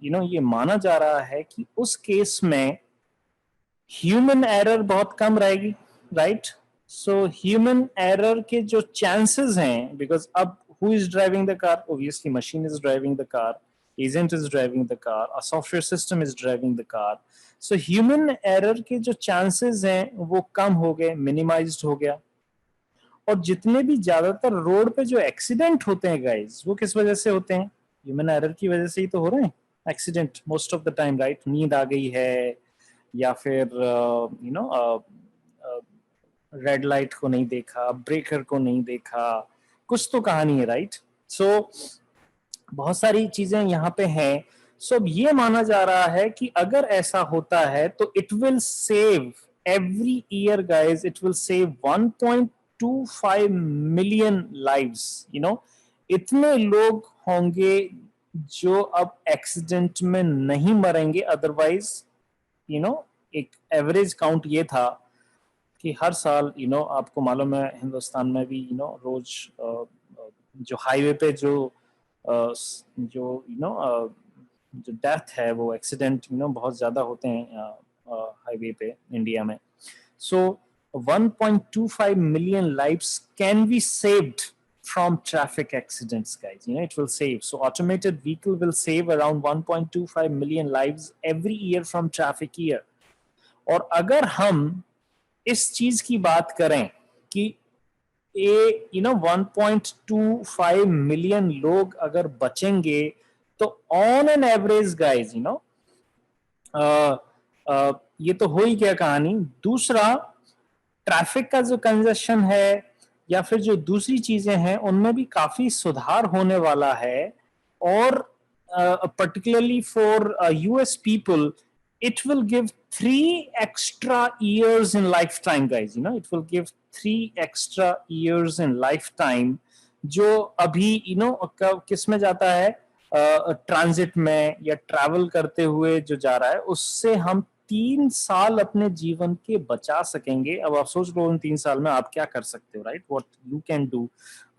ये माना जा रहा है कि उस केस में ह्यूमन एरर बहुत कम रहेगी, राइट। सो ह्यूमन एरर के जो चांसेस हैं, बिकॉज अब who is driving the car? Obviously machine is driving the car, agent is driving the car, a software system is driving the car. So human error के जो chances हैं वो कम हो गए, minimized हो गया। और जितने भी ज्यादातर रोड पे जो एक्सीडेंट होते हैं गाइस, वो किस वजह से होते हैं? ह्यूमन एरर की वजह से ही तो हो रहे हैं accident most of the time, right. नींद आ गई है, या फिर रेड लाइट को नहीं देखा, ब्रेकर को नहीं देखा, कुछ तो कहानी है, राइट। सो बहुत सारी चीजें यहाँ पे हैं। सो अब ये माना जा रहा है कि अगर ऐसा होता है तो it will save every year guys, it will save 1.25 million lives. इतने लोग होंगे जो अब एक्सीडेंट में नहीं मरेंगे। अदरवाइज एक एवरेज काउंट ये था कि हर साल आपको मालूम है हिंदुस्तान में भी रोज जो हाईवे पे जो जो डेथ है, वो एक्सीडेंट बहुत ज़्यादा होते हैं हाईवे पे इंडिया में. सो 1.25 million lives can be saved from traffic accidents, guys. It will save. So automated vehicle will save around 1.25 million lives every year from traffic year. और अगर हम इस चीज की बात करें कि 1.25 मिलियन लोग अगर बचेंगे, तो ऑन एन एवरेज गाइज ये तो हो ही गया कहानी. दूसरा, ट्रैफिक का जो कंजेशन है या फिर जो दूसरी चीजें हैं, उनमें भी काफी सुधार होने वाला है. और particularly for US people, it will give 3 extra years in lifetime, guys. It will give 3 extra years in lifetime, जो अभी किस में जाता है, ट्रांजिट में या ट्रैवल करते हुए जो जा रहा है, उससे हम 3 साल अपने जीवन के बचा सकेंगे. अब आप सोच लो उन 3 साल में आप क्या कर सकते हो, right? What you can do.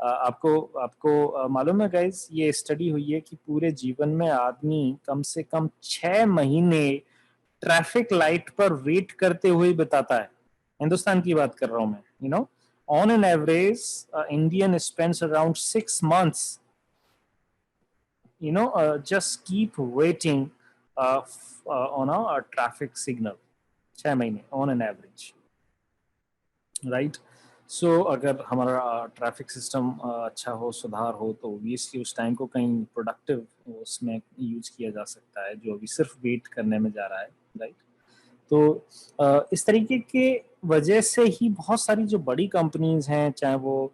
आपको मालूम है गाइज, ये स्टडी हुई है कि पूरे जीवन में आदमी कम से कम 6 महीने ट्रैफिक लाइट पर वेट करते हुए बिताता है. हिंदुस्तान की बात कर रहा हूं मैं. On an average Indian spends around 6 months just keep waiting on a traffic signal. 6 महीने on an average, right? So अगर हमारा ट्रैफिक सिस्टम अच्छा हो, सुधार हो, तो ऑब्वियसली उस टाइम को कहीं प्रोडक्टिव उसमें यूज किया जा सकता है, जो अभी सिर्फ वेट करने में जा रहा है, राइट? तो इस तरीके के वजह से ही बहुत सारी जो बड़ी कंपनीज हैं, चाहे वो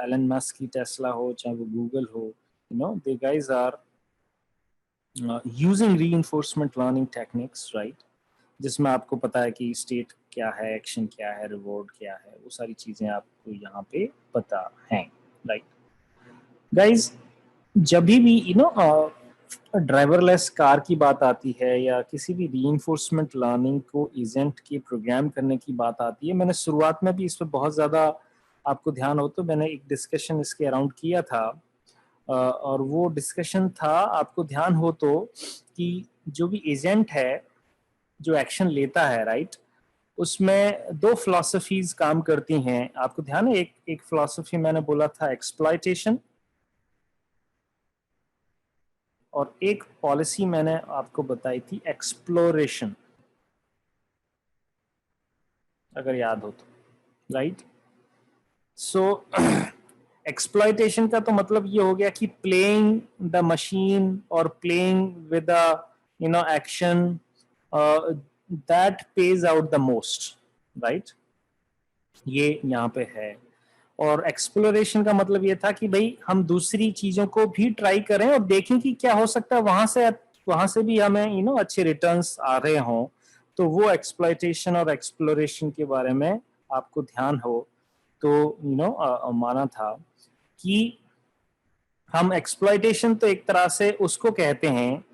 एलन मस्क की टेस्ला हो, चाहे वो गूगल हो, they guys are using reinforcement learning techniques, right? जिसमें आपको पता है कि स्टेट क्या है, एक्शन क्या है, रिवॉर्ड क्या है, वो सारी चीजें आपको यहाँ पे पता हैं, राइट? गाइज, जब भी ड्राइवरलेस कार की बात आती है या किसी भी रीइंफोर्समेंट लर्निंग को एजेंट के प्रोग्राम करने की बात आती है, मैंने शुरुआत में भी इस पर बहुत ज़्यादा, आपको ध्यान हो तो मैंने एक डिस्कशन इसके अराउंड किया था. और वो डिस्कशन था, आपको ध्यान हो तो, कि जो भी एजेंट है जो एक्शन लेता है, राइट, उसमें 2 फिलॉसफीज काम करती हैं. आपको ध्यान है, एक फिलॉसफी मैंने बोला था एक्सप्लॉयटेशन, और एक पॉलिसी मैंने आपको बताई थी एक्सप्लोरेशन, अगर याद हो तो, राइट? सो एक्सप्लॉयटेशन का तो मतलब ये हो गया कि प्लेइंग द मशीन और playing with action that page out the most, right? ये यहाँ पे है. और एक्सप्लोरेशन का मतलब ये था कि भाई हम दूसरी चीजों को भी ट्राई करें और देखें कि क्या हो सकता है, वहां से भी हमें अच्छे रिटर्न्स आ रहे हों. तो वो एक्सप्लॉयटेशन और एक्सप्लोरेशन के बारे में आपको ध्यान हो तो माना था कि हम एक्सप्लॉयटेशन तो एक तरह से उसको कहते हैं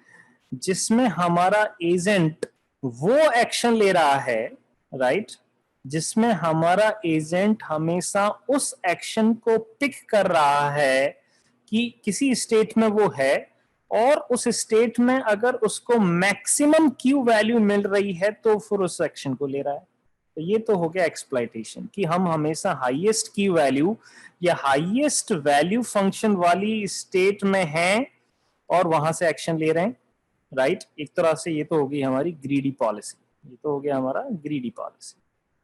जिसमें हमारा एजेंट वो एक्शन ले रहा है, राइट, जिसमें हमारा एजेंट हमेशा उस एक्शन को पिक कर रहा है कि किसी स्टेट में वो है, और उस स्टेट में अगर उसको मैक्सिमम क्यू वैल्यू मिल रही है तो फिर उस एक्शन को ले रहा है. तो ये तो हो गया एक्सप्लॉयटेशन, कि हम हमेशा हाईएस्ट क्यू वैल्यू या हाईएस्ट वैल्यू फंक्शन वाली स्टेट में हैं और वहां से एक्शन ले रहे हैं, राइट? एक तरह से ये तो होगी हमारी ग्रीडी पॉलिसी. ये तो हो गया हमारा ग्रीडी पॉलिसी,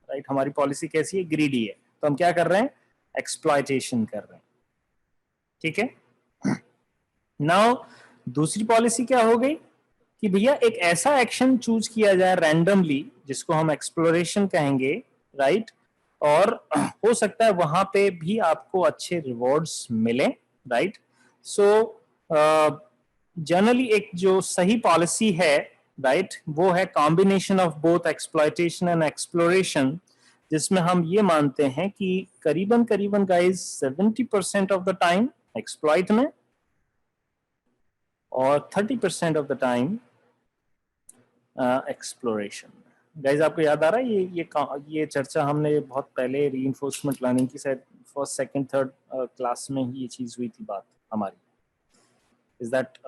राइट? हमारी पॉलिसी कैसी है? ग्रीडी है. तो हम क्या कर रहे हैं? एक्सप्लॉयटेशन कर रहे हैं. ठीक है. नाउ दूसरी पॉलिसी क्या हो गई कि भैया एक ऐसा एक्शन चूज किया जाए रैंडमली, जिसको हम एक्सप्लोरेशन कहेंगे, राइट? और हो सकता है वहां पे भी आपको अच्छे रिवॉर्ड्स मिले, राइट? सो जनरली एक जो सही पॉलिसी है, राइट, वो है combination of both exploitation and exploration, जिसमें हम ये मानते हैं कि करीबन करीबन guys 70% of the time exploit में और 30% of the time exploration, guys आपको याद आ रहा है ये चर्चा हमने बहुत पहले रीइंफोर्समेंट लर्निंग की शायद फर्स्ट सेकंड थर्ड क्लास में ही ये चीज हुई थी बात हमारी. Is that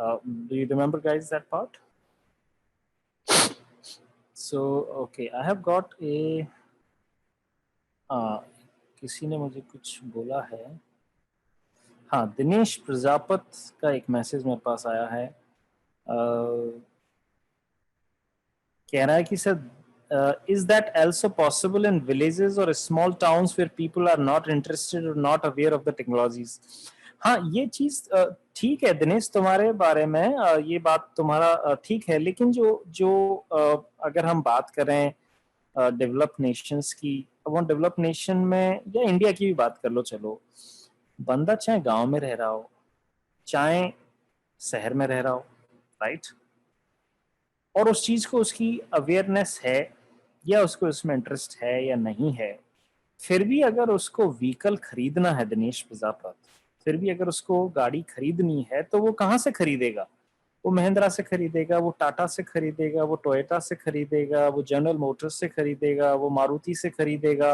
do you remember guys that part? So okay, I have got a किसी ने मुझे कुछ बोला है. हाँ, दिनेश प्रजापत का एक मैसेज मेरे पास आया है. कह रहा है कि sir is that also possible in villages or small towns where people are not interested or not aware of the technologies? हाँ, ये चीज ठीक है दिनेश तुम्हारे बारे में, ये बात तुम्हारा ठीक है, लेकिन जो जो अगर हम बात करें डेवलप नेशंस की, वो डेवलप नेशन में या इंडिया की भी बात कर लो, चलो बंदा चाहे गांव में रह रहा हो चाहे शहर में रह रहा हो, राइट, और उस चीज को उसकी अवेयरनेस है या उसको इसमें इंटरेस्ट है या नहीं है, फिर भी अगर उसको व्हीकल खरीदना है दिनेश प्रजापत, फिर भी अगर उसको गाड़ी खरीदनी है तो वो कहाँ से खरीदेगा? वो महिंद्रा से खरीदेगा, वो टाटा से खरीदेगा, वो टोयोटा से खरीदेगा, वो जनरल मोटर्स से खरीदेगा, वो मारुति से खरीदेगा,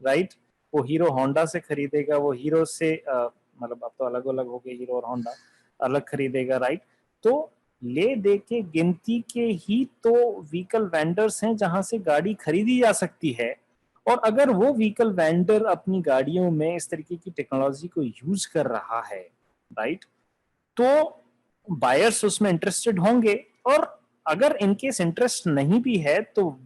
राइट, वो हीरो होंडा से खरीदेगा, वो हीरो से मतलब अब तो अलग अलग हो गए हीरो और होंडा, अलग खरीदेगा, राइट. तो ले दे के गिनती के ही तो व्हीकल वेंडर्स हैं जहां से गाड़ी खरीदी जा सकती है, और अगर वो व्हीकल वेंडर अपनी गाड़ियों में इस तरीके की टेक्नोलॉजी को यूज कर रहा है, राइट, तो बायर्स उसमें इंटरेस्टेड होंगे. और अगर इनकेस इंटरेस्ट नहीं भी है तो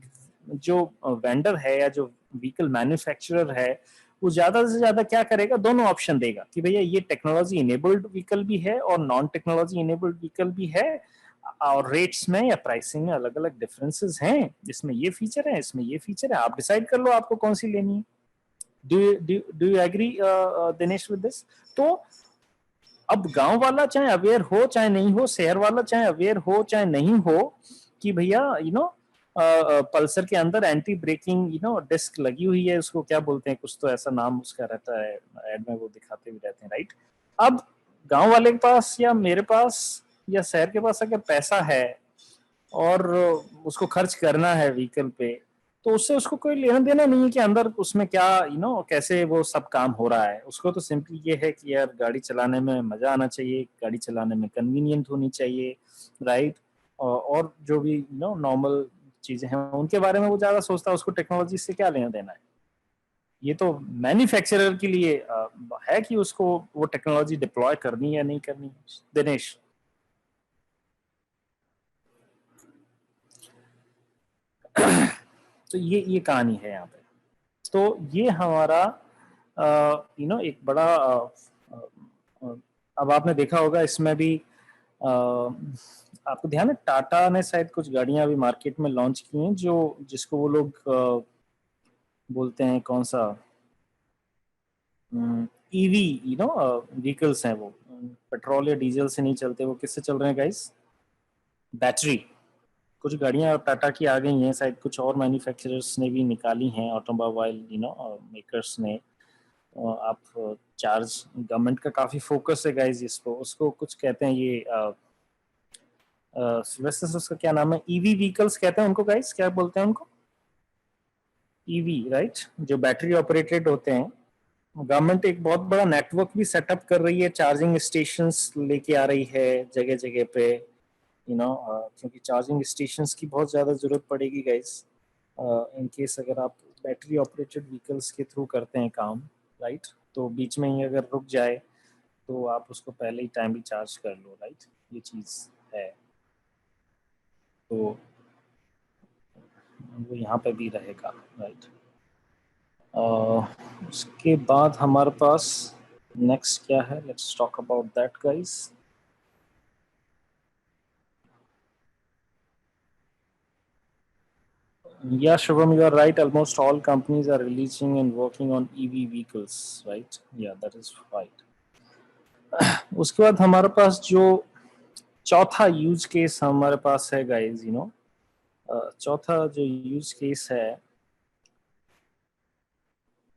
जो वेंडर है या जो व्हीकल मैन्युफैक्चरर है वो ज्यादा से ज्यादा क्या करेगा, दोनों ऑप्शन देगा कि भैया ये टेक्नोलॉजी इनेबल्ड व्हीकल भी है और नॉन टेक्नोलॉजी इनेबल्ड व्हीकल भी है, और रेट्स में या प्राइसिंग में अलग अलग डिफरेंसेस हैं, इसमें ये फीचर है, इसमें ये फीचर है, आप डिसाइड कर लो आपको कौन सी लेनी है. Do you agree Dinesh with this? तो अब गांव वाला चाहे अवेयर हो चाहे नहीं हो, शहर वाला चाहे अवेयर हो चाहे नहीं हो, कि भैया पल्सर के अंदर एंटी ब्रेकिंग डिस्क लगी हुई है, उसको क्या बोलते हैं, कुछ तो ऐसा नाम उसका रहता है, एड में वो दिखाते भी रहते हैं, राइट. अब गांव वाले के पास या मेरे पास या शहर के पास अगर पैसा है और उसको खर्च करना है व्हीकल पे, तो उससे उसको कोई लेना देना नहीं है कि अंदर उसमें क्या कैसे वो सब काम हो रहा है. उसको तो सिंपली ये है कि यार गाड़ी चलाने में मजा आना चाहिए, गाड़ी चलाने में कन्वीनियंट होनी चाहिए, राइट. और जो भी नॉर्मल चीजें हैं उनके बारे में वो ज्यादा सोचता है, उसको टेक्नोलॉजी से क्या लेना देना है. ये तो मैन्युफैक्चरर के लिए है कि उसको वो टेक्नोलॉजी डिप्लॉय करनी है या नहीं करनी. दिनेश, तो ये कहानी है यहाँ पे. तो ये हमारा एक बड़ा अब आपने देखा होगा इसमें भी आपको ध्यान है टाटा ने शायद कुछ गाड़ियां अभी मार्केट में लॉन्च की हैं जो जिसको वो लोग बोलते हैं कौन सा ईवी व्हीकल्स हैं, वो पेट्रोल या डीजल से नहीं चलते, वो किससे चल रहे हैं गाइस? बैटरी. कुछ गाड़ियां टाटा की आ गई हैं, शायद कुछ और मैन्युफैक्चरर्स ने भी निकाली हैं, ऑटोमोबाइल मेकर्स ने. आप चार्ज, गवर्नमेंट का काफी फोकस है गाइस इस पर, उसको कुछ कहते हैं ये वैसे उसका क्या नाम है, ईवी व्हीकल्स कहते हैं उनको गाइस, क्या बोलते हैं उनको? ईवी, राइट, जो बैटरी ऑपरेटेड होते हैं. गवर्नमेंट एक बहुत बड़ा नेटवर्क भी सेटअप कर रही है, चार्जिंग स्टेशंस लेके आ रही है जगह जगह पे, क्योंकि चार्जिंग स्टेशंस की बहुत ज्यादा जरूरत पड़ेगी गाइस इन केस अगर आप बैटरी ऑपरेटेड व्हीकल्स के थ्रू करते हैं काम, राइट. तो बीच में ही अगर रुक जाए तो आप उसको पहले ही टाइमली चार्ज कर लो, राइट. ये चीज है, तो वो यहाँ पे भी रहेगा, राइट. उसके बाद हमारे पास नेक्स्ट क्या है, let's talk about that guys. Yeah, Shubham, you are right. Almost all companies are releasing and working on EV vehicles, right? Yeah, that is right. उसके बाद हमारे पास जो चौथा यूज केस हमारे पास है गाइस, चौथा जो यूज केस है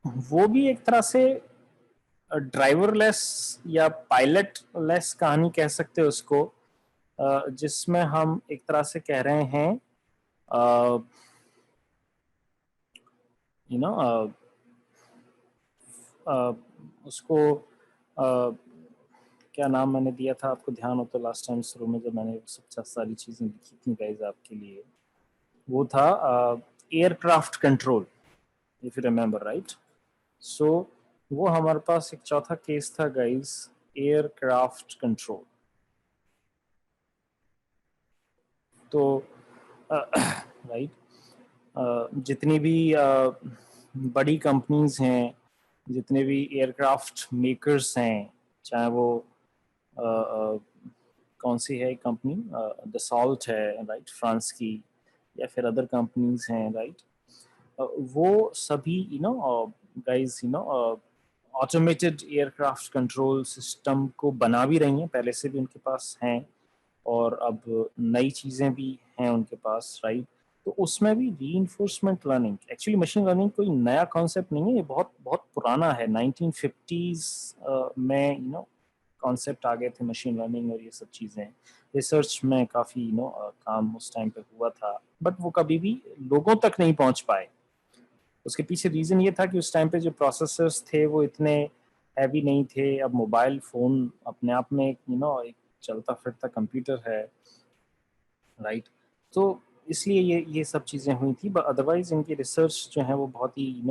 वो भी एक तरह से ड्राइवरलेस या पायलट लेस कहानी कह सकते हो उसको, जिसमें हम एक तरह से कह रहे हैं यू नो उसको क्या नाम मैंने दिया था, आपको ध्यान हो तो लास्ट टाइम शुरू में जब मैंने सब सारी चीज़ें लिखी थी गाइज आपके लिए, वो था aircraft control, if you remember right. So वो हमारे पास एक चौथा केस था गाइज, एयरक्राफ्ट कंट्रोल। तो राइट जितनी भी बड़ी कंपनीज हैं, जितने भी एयरक्राफ्ट मेकर्स हैं, चाहे वो कौन सी है कंपनी, दसॉल्ट है राइट फ्रांस की, या फिर अदर कंपनीज हैं राइट, वो सभी guys automated aircraft control system को बना भी रही हैं, पहले से भी उनके पास हैं और अब नई चीज़ें भी हैं उनके पास राइट। तो उसमें भी reinforcement learning, actually machine learning कोई नया कॉन्सेप्ट नहीं है, ये बहुत बहुत पुराना है। 1950s में कॉन्सेप्ट आ गए थे मशीन लर्निंग और ये सब चीज़ें, रिसर्च में काफ़ी काम उस टाइम पे हुआ था, बट वो कभी भी लोगों तक नहीं पहुंच पाए। उसके पीछे रीज़न ये था कि उस टाइम पे जो प्रोसेसर्स थे वो इतने हैवी नहीं थे। अब मोबाइल फ़ोन अपने आप में एक चलता फिरता कंप्यूटर है राइट। तो इसलिए ये सब चीज़ें हुई थी, बट अदरवाइज इनकी रिसर्च जो है वो बहुत ही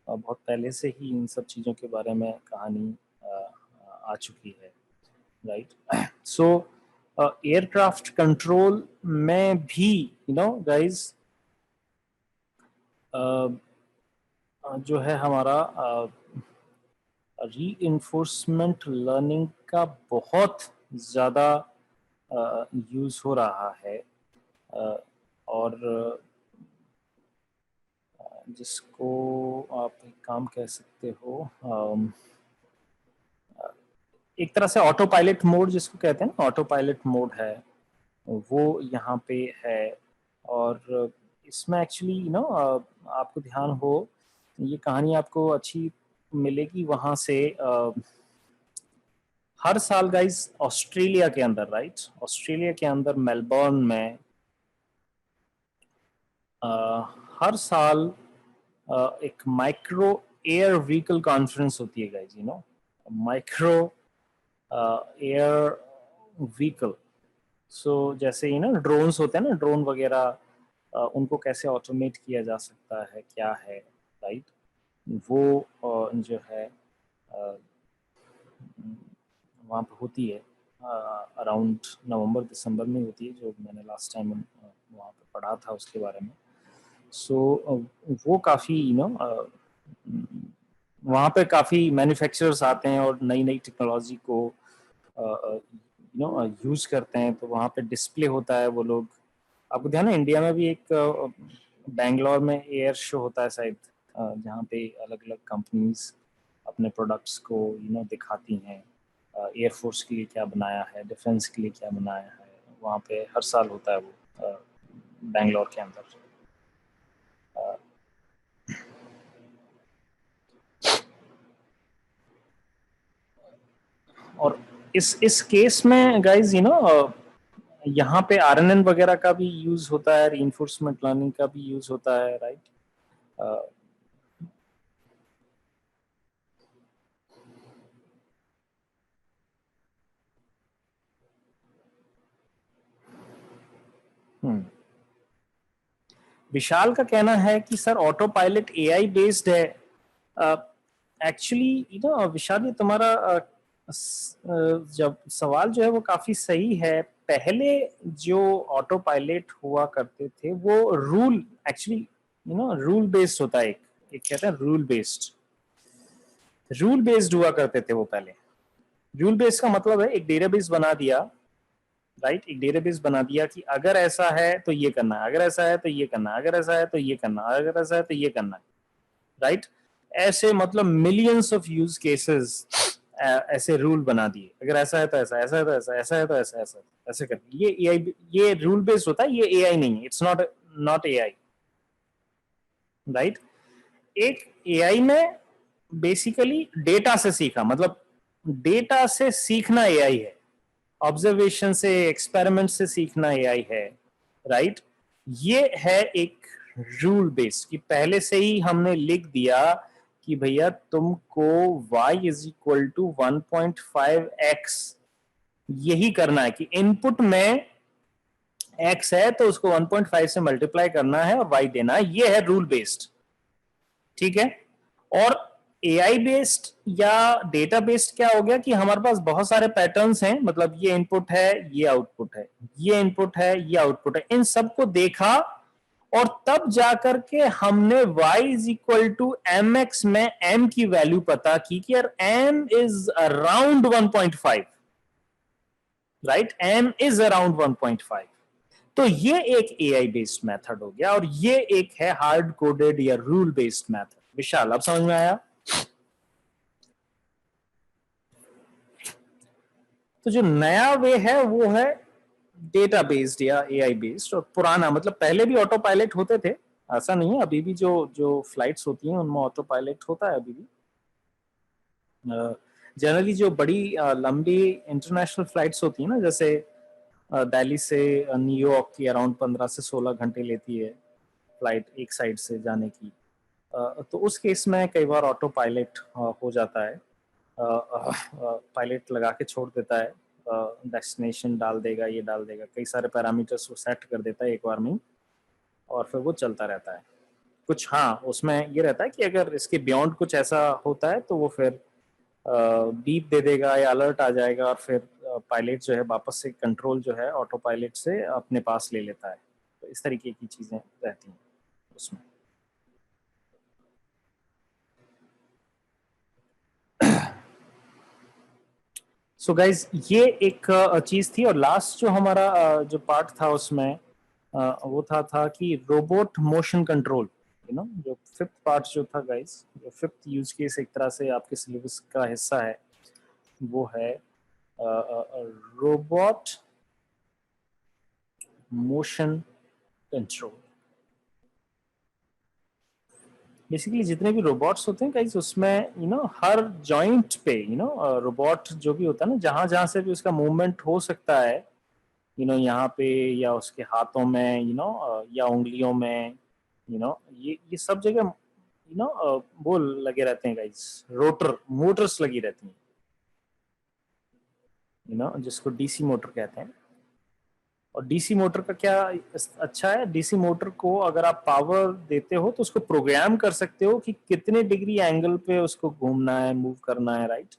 बहुत पहले से ही इन सब चीज़ों के बारे में कहानी आ चुकी है राइट। सो एयरक्राफ्ट कंट्रोल में भी गाइज जो है हमारा रीइंफोर्समेंट लर्निंग का बहुत ज़्यादा यूज़ हो रहा है, और जिसको आप एक काम कह सकते हो, एक तरह से ऑटो पायलट मोड जिसको कहते हैं ना, ऑटो पायलट मोड है वो यहाँ पे है। और इसमें एक्चुअली आपको ध्यान हो, ये कहानी आपको अच्छी मिलेगी वहाँ से। हर साल गाइस ऑस्ट्रेलिया के अंदर राइट, ऑस्ट्रेलिया के अंदर मेलबर्न में हर साल एक माइक्रो एयर व्हीकल कॉन्फ्रेंस होती है गाइस, माइक्रो एयर व्हीकल। सो जैसे ड्रोन्स होते हैं ना, ड्रोन वगैरह, उनको कैसे ऑटोमेट किया जा सकता है, क्या है राइट, वो जो है वहाँ पे होती है अराउंड नवंबर दिसंबर में होती है, जो मैंने लास्ट टाइम वहाँ पे पढ़ा था उसके बारे में। सो वो काफ़ी वहाँ पे काफ़ी मैन्युफैक्चरर्स आते हैं और नई नई टेक्नोलॉजी को यूज़ करते हैं, तो वहाँ पे डिस्प्ले होता है। वो लोग, आपको ध्यान है इंडिया में भी एक बेंगलोर में एयर शो होता है शायद, जहाँ पे अलग अलग कंपनीज अपने प्रोडक्ट्स को दिखाती हैं, एयरफोर्स के लिए क्या बनाया है, डिफेंस के लिए क्या बनाया है, वहाँ पे हर साल होता है वो बेंगलोर के अंदर। और इस केस में गाइज यहाँ पे आरएनएन वगैरह का भी यूज होता है, रीइंफोर्समेंट लर्निंग का भी यूज होता है राइट। विशाल का कहना है कि sir auto pilot AI based है। एक्चुअली विशाल, ये तुम्हारा जब सवाल जो है वो काफी सही है। पहले जो ऑटो पायलट हुआ करते थे वो रूल, एक्चुअली रूल बेस्ड होता है, एक कहते हैं रूल बेस्ड, रूल बेस्ड हुआ करते थे वो पहले। रूल बेस्ड का मतलब है एक डेटाबेस बना दिया राइट, एक डेटाबेस बना दिया कि अगर ऐसा है तो ये करना है, अगर ऐसा है तो ये करना है, अगर ऐसा है तो ये करना है, अगर ऐसा है तो ये करना है राइट। ऐसे मतलब मिलियंस ऑफ यूज केसेस ऐसे रूल बना दिए, अगर ऐसा है तो ऐसा, ऐसा है तो ऐसा, ऐसा है तो ऐसा, ऐसा ऐसे कर, ये एआई, ये रूल बेस्ड होता है, ये एआई नहीं है, इट्स नॉट एआई राइट। एक एआई में बेसिकली डेटा से सीखा, मतलब डेटा से सीखना एआई है, ऑब्जर्वेशन से, एक्सपेरिमेंट से सीखना एआई है राइट। ये है एक रूल बेस्ड, कि पहले से ही हमने लिख दिया कि भैया तुमको y is equal to 1.5x यही करना है, कि इनपुट में x है तो उसको 1.5 से मल्टीप्लाई करना है और y देना है, ये है रूल बेस्ड। ठीक है। और एआई बेस्ड या डेटा बेस्ड क्या हो गया कि हमारे पास बहुत सारे पैटर्न्स हैं, मतलब ये इनपुट है, ये आउटपुट है, ये इनपुट है, ये आउटपुट है, इन सबको देखा और तब जाकर के हमने y is equal to m x में m की वैल्यू पता की कि यार m is around 1.5, right, m is around 1.5। तो ये एक एआई बेस्ड मेथड हो गया और ये एक है हार्ड कोडेड या रूल बेस्ड मेथड। विशाल, अब समझ में आया? तो जो नया वे है वो है डेटा बेस्ड या एआई बेस्ड, और पुराना मतलब पहले भी ऑटो पायलट होते थे, ऐसा नहीं है, अभी भी जो जो फ्लाइट्स होती हैं उनमें ऑटो पायलट होता है अभी भी। जनरली जो बड़ी लंबी इंटरनेशनल फ्लाइट्स होती है ना, जैसे दिल्ली से न्यूयॉर्क की अराउंड 15 से 16 घंटे लेती है फ्लाइट एक साइड से जाने की, तो उस केस में कई बार ऑटो पायलट हो जाता है, पायलट लगा के छोड़ देता है, डेस्टिनेशन डाल देगा, ये डाल देगा, कई सारे पैरामीटर्स वो सेट कर देता है एक बार में, और फिर वो चलता रहता है। कुछ हाँ उसमें ये रहता है कि अगर इसके बियॉन्ड कुछ ऐसा होता है तो वो फिर बीप दे देगा या अलर्ट आ जाएगा, और फिर पायलट जो है वापस से कंट्रोल जो है ऑटो पायलट से अपने पास ले लेता है। तो इस तरीके की चीजें रहती हैं उसमें। सो गाइज ये एक चीज थी, और लास्ट जो हमारा जो पार्ट था उसमें वो था कि robot motion control, you know, जो फिफ्थ पार्ट जो था गाइज, जो फिफ्थ यूज केस एक तरह से आपके सिलेबस का हिस्सा है, वो है रोबोट मोशन कंट्रोल। बेसिकली जितने भी रोबोट्स होते हैं गाइस उसमें हर जॉइंट पे रोबोट जो भी होता है ना, जहां जहां से भी उसका मूवमेंट हो सकता है, यहाँ पे या उसके हाथों में, या उंगलियों में, ये सब जगह वो लगे रहते हैं गाइस, मोटर्स लगी रहती हैं, जिसको डीसी मोटर कहते हैं। और डीसी मोटर का क्या अच्छा है, डीसी मोटर को अगर आप पावर देते हो तो उसको प्रोग्राम कर सकते हो कि कितने डिग्री एंगल पे उसको घूमना है, मूव करना है, right.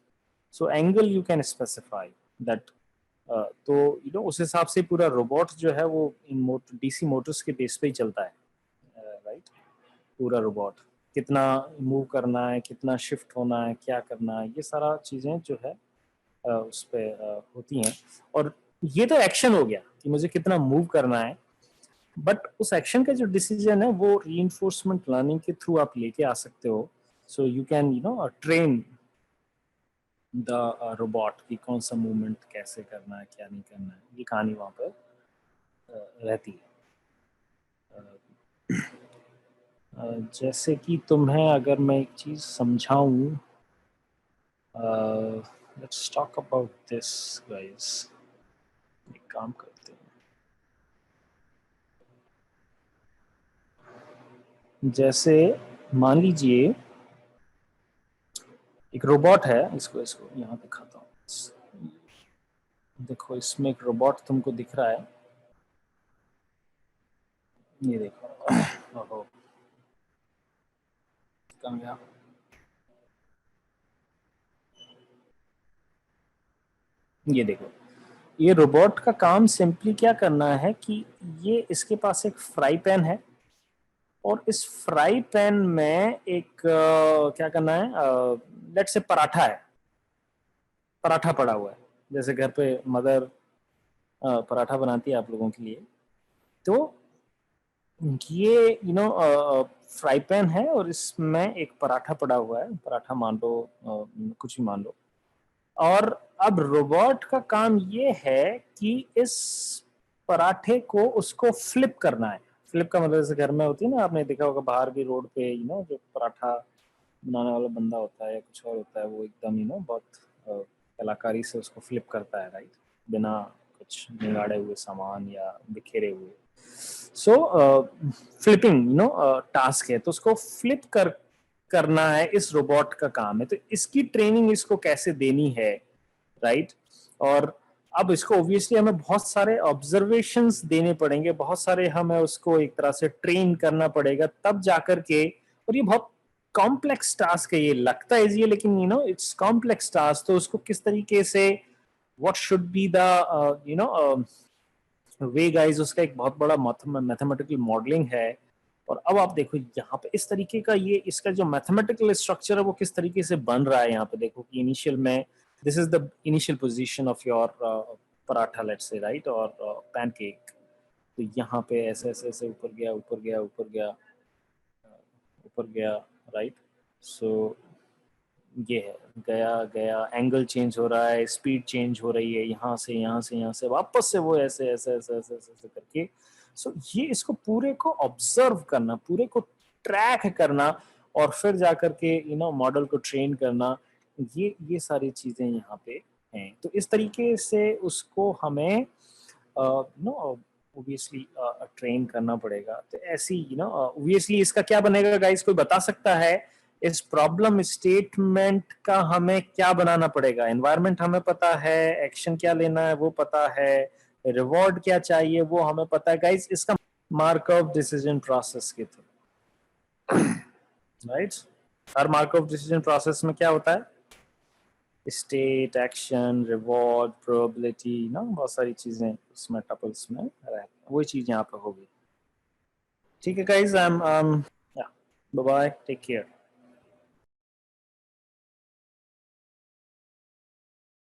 So angle you can specify that. तो उस हिसाब से पूरा रोबोट जो है वो इन डीसी मोटर्स के बेस पे ही चलता है, राइट। पूरा रोबोट कितना मूव करना है, कितना शिफ्ट होना है, क्या करना है, ये सारा चीजें जो है उस पर होती हैं। और ये तो एक्शन हो गया कि मुझे कितना मूव करना है, बट उस एक्शन का जो डिसीजन है वो रीइंफोर्समेंट लर्निंग के थ्रू आप लेके आ सकते हो। So you can train the robot कि कौन सा मूवमेंट कैसे करना है, क्या नहीं करना है, ये कहानी वहाँ पर रहती है। जैसे कि तुम्हें अगर मैं एक चीज समझाऊं, let's talk about this guys, एक काम करते हैं। जैसे मान लीजिए एक रोबोट है, इसको इसको यहाँ दिखाता हूँ। देखो इसमें एक रोबोट तुमको दिख रहा है, ये देखो। ओहो, कहाँ गया? ये देखो, ये रोबोट का काम सिंपली क्या करना है कि ये इसके पास एक फ्राई पैन है, और इस फ्राई पैन में एक क्या करना है, लेट से पराठा है, पराठा पड़ा हुआ है, जैसे घर पे मदर पराठा बनाती है आप लोगों के लिए। तो ये फ्राई पैन है और इसमें एक पराठा पड़ा हुआ है, पराठा मान लो, कुछ भी मान लो। और अब रोबोट का काम ये है कि इस पराठे को उसको फ्लिप करना है। फ्लिप का मतलब जैसे घर में होती है ना, आपने देखा होगा बाहर भी रोड पे जो पराठा बनाने वाला बंदा होता है या कुछ और होता है, वो एकदम बहुत कलाकारी से उसको फ्लिप करता है, राइट, बिना कुछ बिगाड़े हुए सामान या बिखेरे हुए। सो फ्लिपिंग टास्क है, तो उसको फ्लिप करना है, इस रोबोट का काम है। तो इसकी ट्रेनिंग इसको कैसे देनी है, राइट? और अब इसको ऑब्वियसली हमें बहुत सारे ऑब्जर्वेशंस देने पड़ेंगे, बहुत सारे हमें उसको एक तरह से ट्रेन करना पड़ेगा, तब जाकर के। और ये बहुत कॉम्प्लेक्स टास्क है, ये लगता है इजी, लेकिन इट्स कॉम्प्लेक्स टास्क। तो उसको किस तरीके से, what should be the way guys, उसका एक बहुत बड़ा मैथमेटिकल मॉडलिंग है। और अब आप देखो यहाँ पे इस तरीके का, ये इसका जो मैथमेटिकल स्ट्रक्चर है वो किस तरीके से बन रहा है। यहाँ पे देखो कि इनिशियल में, this is the initial position of your paratha, let's say, right, और पैनकेक। तो यहाँ पे ऐसे ऐसे ऐसे ऊपर गया, ऊपर गया, ऊपर गया, ऊपर गया, राइट। सो ये है, गया गया, एंगल चेंज हो रहा है, स्पीड चेंज हो रही है, यहाँ से यहाँ से यहाँ से वापस से वो ऐसे ऐसे ऐसे ऐसे ऐसे, ऐसे करके। सो ये इसको पूरे को ऑब्जर्व करना, पूरे को ट्रैक करना, और फिर जाकर के मॉडल को ट्रेन करना, ये सारी चीजें यहाँ पे हैं। तो इस तरीके से उसको हमें ऑब्वियसली ट्रेन करना पड़ेगा। तो ऐसी ऑब्वियसली इसका क्या बनेगा गाइस, कोई बता सकता है? इस प्रॉब्लम स्टेटमेंट का हमें क्या बनाना पड़ेगा? एनवायरनमेंट हमें पता है, एक्शन क्या लेना है वो पता है, रिवॉर्ड क्या चाहिए वो हमें पता है गाइस। इसका मार्कअप डिसीजन प्रोसेस के थ्रू, राइट? हर मार्कअप डिसीजन प्रोसेस में क्या होता है? स्टेट, एक्शन, रिवॉर्ड, प्रोबेबिलिटी, ना बहुत सारी चीजें उसमें टपल्स में रहती, वही चीज यहाँ पे होगी। ठीक है guys, bye bye, take care.